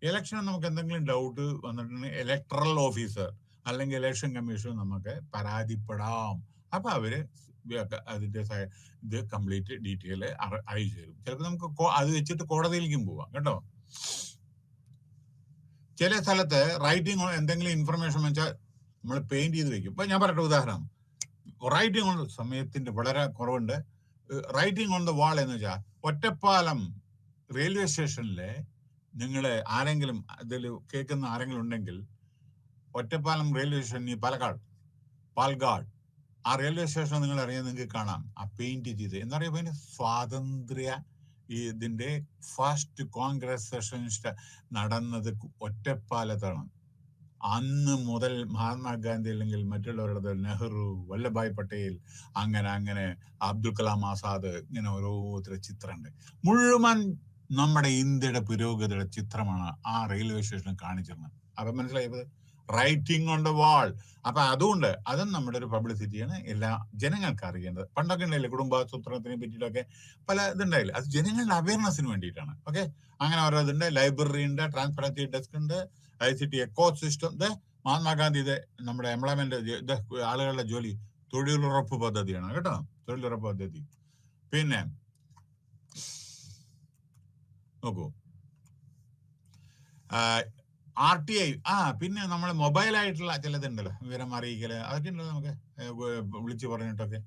ഇലക്ഷൻ നമുക്ക് എന്തെങ്കിലും ഡൗട്ട് വന്നിട്ടുണ്ടെങ്കിൽ ഇലക്ടറൽ ഓഫീസർ അല്ലെങ്കിൽ ഇലക്ഷൻ കമ്മീഷൻ നമുക്ക് പരാതിപ്പെടാം. അപ്പൊ അവര് അതിന്റെ ഇത് കംപ്ലീറ്റ് ഡീറ്റെയിൽ അയച്ചു തരും. ചിലപ്പോൾ നമുക്ക് അത് വെച്ചിട്ട് കോടതിയിലേക്കും പോവാം കേട്ടോ. ചില സ്ഥലത്ത് റൈറ്റിംഗ് എന്തെങ്കിലും ഇൻഫർമേഷൻ വെച്ചാൽ നമ്മൾ പെയിന്റ് ചെയ്ത് വെക്കും. ഇപ്പൊ ഞാൻ പറയട്ടെ ഉദാഹരണം, റൈറ്റിംഗ് ഓൺ സമയത്തിന്റെ വളരെ കുറവുണ്ട്. റൈറ്റിംഗ് ഓൺ ദ വാൾ എന്ന് വെച്ചാൽ, ഒറ്റപ്പാലം റെയിൽവേ സ്റ്റേഷനിലെ നിങ്ങൾ ആരെങ്കിലും ഇതിൽ കേൾക്കുന്ന ആരെങ്കിലും ഉണ്ടെങ്കിൽ, ഒറ്റപ്പാലം റെയിൽവേ സ്റ്റേഷൻ പാൽഗാഡ് ആ റെയിൽവേ സ്റ്റേഷൻ നിങ്ങൾ അറിയാൻ നിങ്ങൾക്ക് കാണാം. ആ പെയിന്റ് ചെയ്ത് എന്താ പറയുക, സ്വാതന്ത്ര്യ ഇതിന്റെ ഫസ്റ്റ് കോൺഗ്രസ് സെഷൻ നടന്നത് ഒറ്റപ്പാലത്താണ്. അന്ന് മുതൽ മഹാത്മാഗാന്ധി അല്ലെങ്കിൽ മറ്റുള്ളവരുടെ, നെഹ്റു, വല്ലഭായ് പട്ടേൽ, അങ്ങനെ അബ്ദുൽ കലാം ആസാദ്, ഇങ്ങനെ ഓരോരുത്തരുടെ ചിത്രമുണ്ട്. മുഴുവൻ നമ്മുടെ ഇന്ത്യയുടെ പുരോഗതിയുടെ ചിത്രമാണ് ആ റെയിൽവേ സ്റ്റേഷനിൽ കാണിച്ചിരുന്നത്. അപ്പൊ മനസ്സിലായത്, റൈറ്റിംഗ് ഓൺ ദ വാൾ. അപ്പൊ അതുകൊണ്ട് അതും നമ്മുടെ ഒരു പബ്ലിസിറ്റിയാണ്, എല്ലാ ജനങ്ങൾക്ക് അറിയേണ്ടത്. പണ്ടൊക്കെ ഉണ്ടായില്ലേ കുടുംബാസൂത്രണത്തിനെ പറ്റിയിട്ടൊക്കെ പല ഇതുണ്ടായില്ല, അത് ജനങ്ങളുടെ അവയർനെസ്സിന് വേണ്ടിയിട്ടാണ്. ഓക്കെ, അങ്ങനെ ഓരോ ഇതുണ്ട്. ലൈബ്രറി ഉണ്ട്, ട്രാൻസ്പെറൻസി ഡെസ്ക് ഉണ്ട്, ICT എക്കോ സിസ്റ്റം. മഹാത്മാഗാന്ധി നമ്മുടെ എംപ്ലോയ്മെന്റ് ആളുകളുടെ ജോലി തൊഴിലുറപ്പ് പദ്ധതിയാണ് കേട്ടോ, തൊഴിലുറപ്പ് പദ്ധതി. പിന്നെ നോക്കൂ, RTI. പിന്നെ നമ്മൾ മൊബൈലായിട്ടുള്ള ചിലതുണ്ടല്ലോ, വിവരം അറിയിക്കല്, അതൊക്കെ ഉണ്ടല്ലോ നമുക്ക് വിളിച്ചു പറഞ്ഞിട്ടൊക്കെ.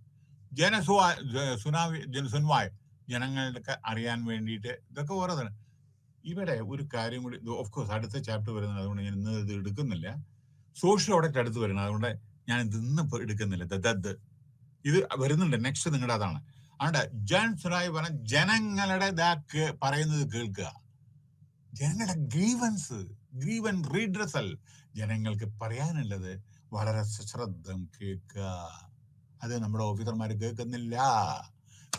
സുനാമി ജനങ്ങൾക്ക് അറിയാൻ വേണ്ടിയിട്ട് ഇതൊക്കെ ഓരോതാണ്. ഇവിടെ ഒരു കാര്യം കൂടി, ഓഫ് കോഴ്സ് അടുത്ത ചാപ്റ്റർ വരുന്നത്, അതുകൊണ്ട് ഞാൻ ഇന്ന് ഇത് എടുക്കുന്നില്ല. സോഷ്യൽ ഓഡിറ്റ് അടുത്ത് വരുന്നത്, അതുകൊണ്ട് ഞാൻ ഇത് ഇന്ന് എടുക്കുന്നില്ല. ഇത് വരുന്നുണ്ട്, നെക്സ്റ്റ് നിങ്ങളുടെ അതാണ്. അതുകൊണ്ട് ജൻ സുനായി പറഞ്ഞ ജനങ്ങളുടെ ഇതാക്ക് പറയുന്നത് കേൾക്കുക. ജനങ്ങളുടെ ഗ്രീവൻ റീഡ്രസൽ, ജനങ്ങൾക്ക് പറയാനുള്ളത് വളരെ സശ്രദ്ധം കേൾക്കുക. അത് നമ്മുടെ ഓഫീസർമാർ കേൾക്കുന്നില്ല.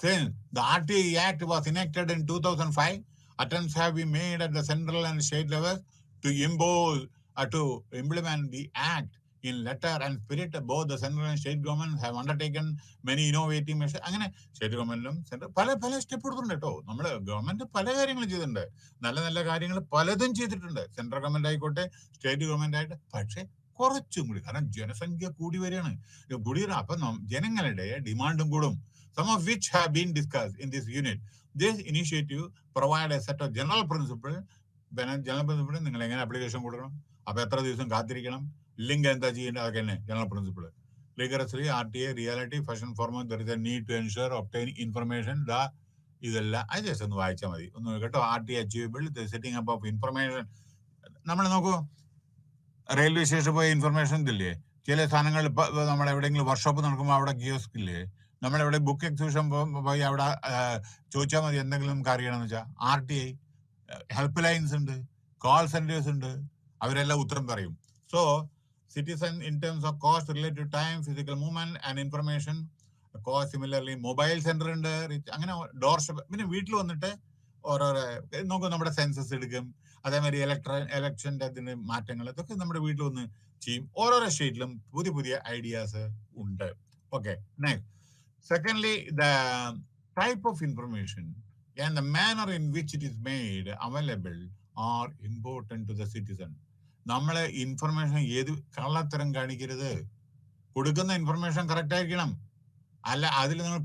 The RTA Act was enacted in 2005. Attempts have been made at the central and state levels to implement the act in letter and spirit. Both the central and state governments have undertaken many innovative measures. അങ്ങനെ സ്റ്റേറ്റ് ഗവൺമെന്റിലും സെൻട്രൽ പല സ്റ്റെപ്പ് എടുത്തിട്ടുണ്ട് കേട്ടോ. നമ്മള് ഗവൺമെന്റ് പല കാര്യങ്ങളും ചെയ്തിട്ടുണ്ട്, നല്ല കാര്യങ്ങൾ പലതും ചെയ്തിട്ടുണ്ട്. സെൻട്രൽ ഗവൺമെന്റ് ആയിക്കോട്ടെ, സ്റ്റേറ്റ് ഗവൺമെന്റ് ആയിട്ട്. പക്ഷെ കുറച്ചും കൂടി, കാരണം ജനസംഖ്യ കൂടി വരികയാണ്. അപ്പൊ ജനങ്ങളുടെ ഡിമാൻഡും കൂടും. Some of which have been discussed in this unit. This initiative provide a set of general principle. നിങ്ങൾ എങ്ങനെ അപ്ലിക്കേഷൻ കൊടുക്കണം, അപ്പൊ എത്ര ദിവസം കാത്തിരിക്കണം, ലിങ്ക് എന്താ ചെയ്യേണ്ടത്, അതൊക്കെ തന്നെ general principle. Rigorously RTA reality first and foremost there is a need to ensure obtain information. ഇതെല്ലാം അത് ജസ്റ്റ് ഒന്ന് വായിച്ചാൽ മതി, ഒന്ന് കേട്ടോ. RTA achievable, the setting up of information. നമ്മൾ നോക്കൂ, റെയിൽവേ സ്റ്റേഷനിൽ പോയ ഇൻഫർമേഷൻ ഇതില്ലേ, ചില സ്ഥാനങ്ങളിൽ നമ്മൾ എവിടെയെങ്കിലും വർക്ക്ഷോപ്പ് നടക്കുമ്പോൾ അവിടെ കിയോസ്ക് ഇല്ലേ, നമ്മളെവിടെ ബുക്ക് എക്സിബിഷൻ പോയി അവിടെ ചോദിച്ചാൽ മതി എന്തെങ്കിലും നമുക്ക് അറിയണമെന്ന് വെച്ചാൽ. RTA ഹെൽപ്പ് ലൈൻസ് ഉണ്ട്, കോൾ സെന്റേഴ്സ് ഉണ്ട്, അവരെല്ലാം ഉത്തരം പറയും. So citizen in terms of cost related time, physical movement and information cost. Similarly mobile centre ഉണ്ട്, അങ്ങനെ ഡോർ സ്റ്റെപ്പ്. പിന്നെ വീട്ടിൽ വന്നിട്ട് ഓരോരോ നോക്കും, നമ്മുടെ സെൻസസ് എടുക്കും, അതേമാതിരി ഇലക്ഷൻ്റെ അതിന് മാറ്റങ്ങൾ, ഇതൊക്കെ നമ്മുടെ വീട്ടിൽ വന്ന് ചെയ്യും. ഓരോരോ സ്റ്റേറ്റിലും പുതിയ ഐഡിയാസ് ഉണ്ട്. Okay, next. Secondly, the type of information and the manner in which it is made available are important to the citizen. നമ്മളെ ഇൻഫർമേഷൻ ഏത് കള്ളത്തരം കാണിക്കരുത്. കൊടുക്കുന്ന ഇൻഫർമേഷൻ കറക്റ്റ് ആയിരിക്കണം. അല്ല അതിൽ നിങ്ങൾ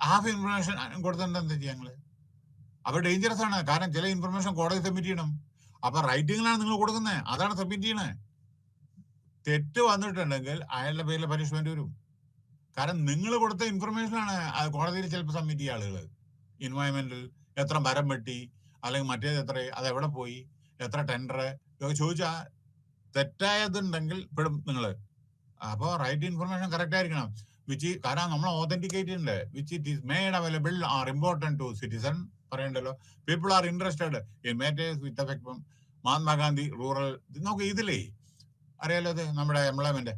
ഹാഫ് ഇൻഫർമേഷൻ കൊടുത്തിട്ട് എന്താ ചെയ്യുക ഞങ്ങള്? അപ്പൊ ഡേഞ്ചറസ് ആണ്. കാരണം ചില ഇൻഫർമേഷൻ കോടതി സബ്മിറ്റ് ചെയ്യണം. അപ്പൊ റൈറ്റിംഗിലാണ് നിങ്ങൾ കൊടുക്കുന്നത്, അതാണ് സബ്മിറ്റ് ചെയ്യണേ. തെറ്റ് വന്നിട്ടുണ്ടെങ്കിൽ അയാളുടെ പേരിൽ പനിഷ്മെന്റ് വരും. കാരണം നിങ്ങൾ കൊടുത്ത ഇൻഫർമേഷനാണ് അത് കോടതിയിൽ ചിലപ്പോൾ സബ്മിറ്റ് ചെയ്യുക ആളുകൾ. എൻവയോൺമെന്റൽ എത്ര മരം വെട്ടി, അല്ലെങ്കിൽ മറ്റേത് എത്ര, അത് എവിടെ പോയി, എത്ര ടെൻഡർ, ഇതൊക്കെ ചോദിച്ചാൽ തെറ്റായതുണ്ടെങ്കിൽ പെടും നിങ്ങൾ. അപ്പോൾ റൈറ്റ് ഇൻഫർമേഷൻ കറക്റ്റ് ആയിരിക്കണം. കാരണം നമ്മൾ ഓതന്റിക്കേറ്റ് ഉണ്ട്. Which it is made available are important to citizen. പറയണ്ടല്ലോ, people are interested in matters with effect. Mahatma Gandhi rural നോക്ക്, ഇതിലേ അറിയാലോ, അത് നമ്മുടെ എംപ്ലോയ്മെന്റ്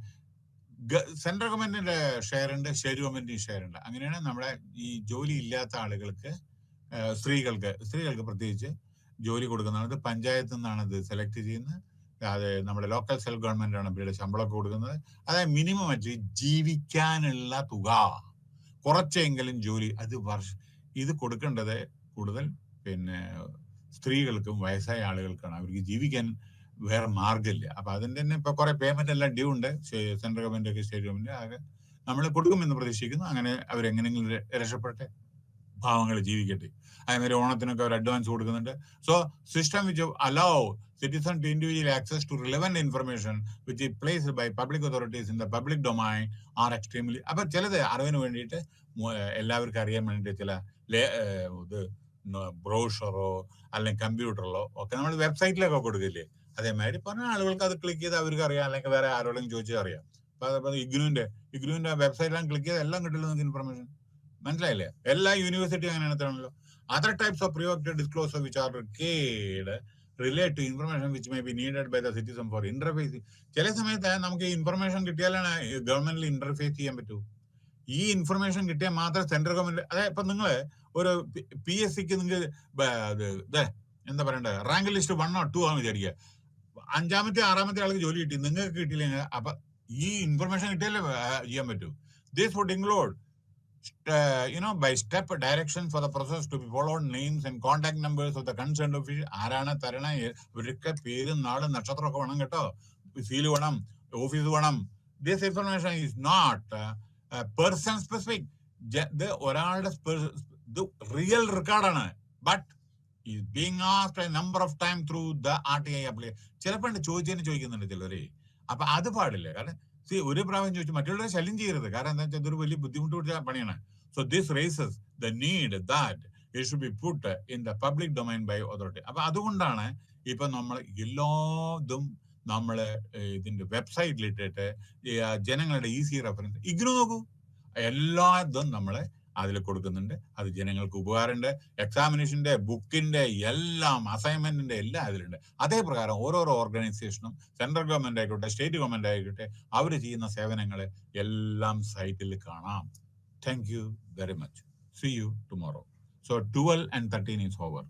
സെൻട്രൽ ഗവൺമെന്റിന്റെ ഷെയർ ഉണ്ട്, സ്റ്റേറ്റ് ഗവൺമെന്റിന്റെ ഷെയർ ഉണ്ട്. അങ്ങനെയാണ് നമ്മുടെ ഈ ജോലി ഇല്ലാത്ത ആളുകൾക്ക്, സ്ത്രീകൾക്ക് പ്രത്യേകിച്ച് ജോലി കൊടുക്കുന്നതാണ്. പഞ്ചായത്തിൽ നിന്നാണ് ഇത് സെലക്ട് ചെയ്യുന്നത്. അത് നമ്മുടെ ലോക്കൽ സെൽഫ് ഗവൺമെന്റ് ആണ് ഇവരുടെ ശമ്പളമൊക്കെ കൊടുക്കുന്നത്. അതായത് മിനിമം ആയിട്ട് ജീവിക്കാനുള്ള തുക, കുറച്ചെങ്കിലും ജോലി, അത് ഇത് കൊടുക്കേണ്ടത് കൂടുതൽ പിന്നെ സ്ത്രീകൾക്കും വയസ്സായ ആളുകൾക്കാണ്. അവർക്ക് ജീവിക്കാൻ വേറെ മാർഗമില്ല. അപ്പൊ അതിന്റെ തന്നെ ഇപ്പൊ കുറെ പേയ്മെന്റ് എല്ലാം ഡ്യൂ ഉണ്ട്. സെൻട്രൽ ഗവൺമെന്റ് ഒക്കെ സ്റ്റേറ്റ് ഗവൺമെന്റ് ആകെ നമ്മൾ കൊടുക്കുമെന്ന് പ്രതീക്ഷിക്കുന്നു. അങ്ങനെ അവരെങ്ങനെങ്കിലും രക്ഷപ്പെടട്ടെ, പാവങ്ങൾ ജീവിക്കട്ടെ. അതേമാതിരി ഓണത്തിനൊക്കെ അവർ അഡ്വാൻസ് കൊടുക്കുന്നുണ്ട്. So system which allow citizen to individual access to relevant information which is placed by public authorities in the public domain are extremely. അപ്പൊ ചിലത് അറിവിന് വേണ്ടിയിട്ട് എല്ലാവർക്കും അറിയാൻ വേണ്ടിയിട്ട് ചില ഇത് ബ്രോഷറോ അല്ലെങ്കിൽ കമ്പ്യൂട്ടറിലോ ഒക്കെ നമ്മൾ വെബ്സൈറ്റിലൊക്കെ കൊടുക്കില്ലേ, അതേമാതിരി പറഞ്ഞ ആളുകൾക്ക് അത് ക്ലിക്ക് ചെയ്ത് അവർക്ക് അറിയാം, അല്ലെങ്കിൽ വേറെ ആരോടെങ്കിലും ചോദിച്ചാൽ അറിയാം. അപ്പൊ ഇഗ്നുവിന്റെ വെബ്സൈറ്റിലാണ് ക്ലിക്ക് ചെയ്ത് എല്ലാം കിട്ടില്ല നിങ്ങൾക്ക് ഇൻഫർമേഷൻ. മനസ്സിലായില്ലേ? എല്ലാ യൂണിവേഴ്സിറ്റി അങ്ങനെയാണല്ലോ. Other types of priority disclosure which are required relate to information which may be needed by the citizen for interface. ചില സമയത്ത് നമുക്ക് ഇൻഫർമേഷൻ കിട്ടിയാലാണ് ഗവൺമെന്റിൽ ഇന്റർഫേസ് ചെയ്യാൻ പറ്റൂ. ഈ ഇൻഫർമേഷൻ കിട്ടിയാൽ മാത്രമേ സെൻട്രൽ ഗവൺമെന്റ്, അതായത് ഇപ്പൊ നിങ്ങൾ ഒരു PSCക്ക് നിങ്ങൾ എന്താ പറയണ്ടേ, റാങ്ക് ലിസ്റ്റ് 1 or 2 ആണെന്ന് വിചാരിക്കുക. 5ാമത്തെ 6ാമത്തെ ആൾക്ക് ജോലി കിട്ടി, നിങ്ങൾക്ക് കിട്ടിയില്ലെങ്കിൽ അപ്പൊ ഈ ഇൻഫർമേഷൻ കിട്ടിയാലേ ചെയ്യാൻ പറ്റൂ. This would include by step direction for the process to be followed, names and contact numbers of the concerned official. ആരാണ് തരണ, ഇവരൊക്കെ പേരും നാളും നക്ഷത്രമൊക്കെ വേണം കേട്ടോ, സീല് വേണം, ഓഫീസ് വേണം. This information is not person specific. ഒരാളുടെ റിയൽ റെക്കോർഡാണ്, but is being asked a number of times through the RTA application. ചിലപ്പോൾ ചോദിക്കുന്നുണ്ട് ചിലവരെ. അപ്പൊ അത് പാടില്ല. കാരണം ഒരു പ്രാവശ്യം ചോദിച്ചു മറ്റുള്ളവരെ ശല്യം ചെയ്യരുത്, കാരണം എന്താ വെച്ചാൽ ഇതൊരു വലിയ ബുദ്ധിമുട്ട് പിടിച്ച പണിയാണ്. So this raises the need that it should be put in the public domain by authority. അപ്പൊ അതുകൊണ്ടാണ് ഇപ്പൊ നമ്മൾ എല്ലാതും നമ്മൾ ഇതിന്റെ വെബ്സൈറ്റിലിട്ടിട്ട് ജനങ്ങളുടെ ഈസി റെഫറൻസ് ഇഗ്നോ നോക്കൂ, എല്ലാതും നമ്മള് അതിൽ കൊടുക്കുന്നുണ്ട്. അത് ജനങ്ങൾക്ക് ഉപകാരമുണ്ട്. എക്സാമിനേഷന്റെ, ബുക്കിന്റെ, എല്ലാം അസൈൻമെന്റിന്റെ എല്ലാം അതിലുണ്ട്. അതേ പ്രകാരം ഓരോരോ ഓർഗനൈസേഷനും സെൻട്രൽ ഗവൺമെന്റ് ആയിക്കോട്ടെ സ്റ്റേറ്റ് ഗവൺമെന്റ് ആയിക്കോട്ടെ അവർ ചെയ്യുന്ന സേവനങ്ങൾ എല്ലാം സൈറ്റിൽ കാണാം. Thank you very much. See you tomorrow. So 12:13 is over.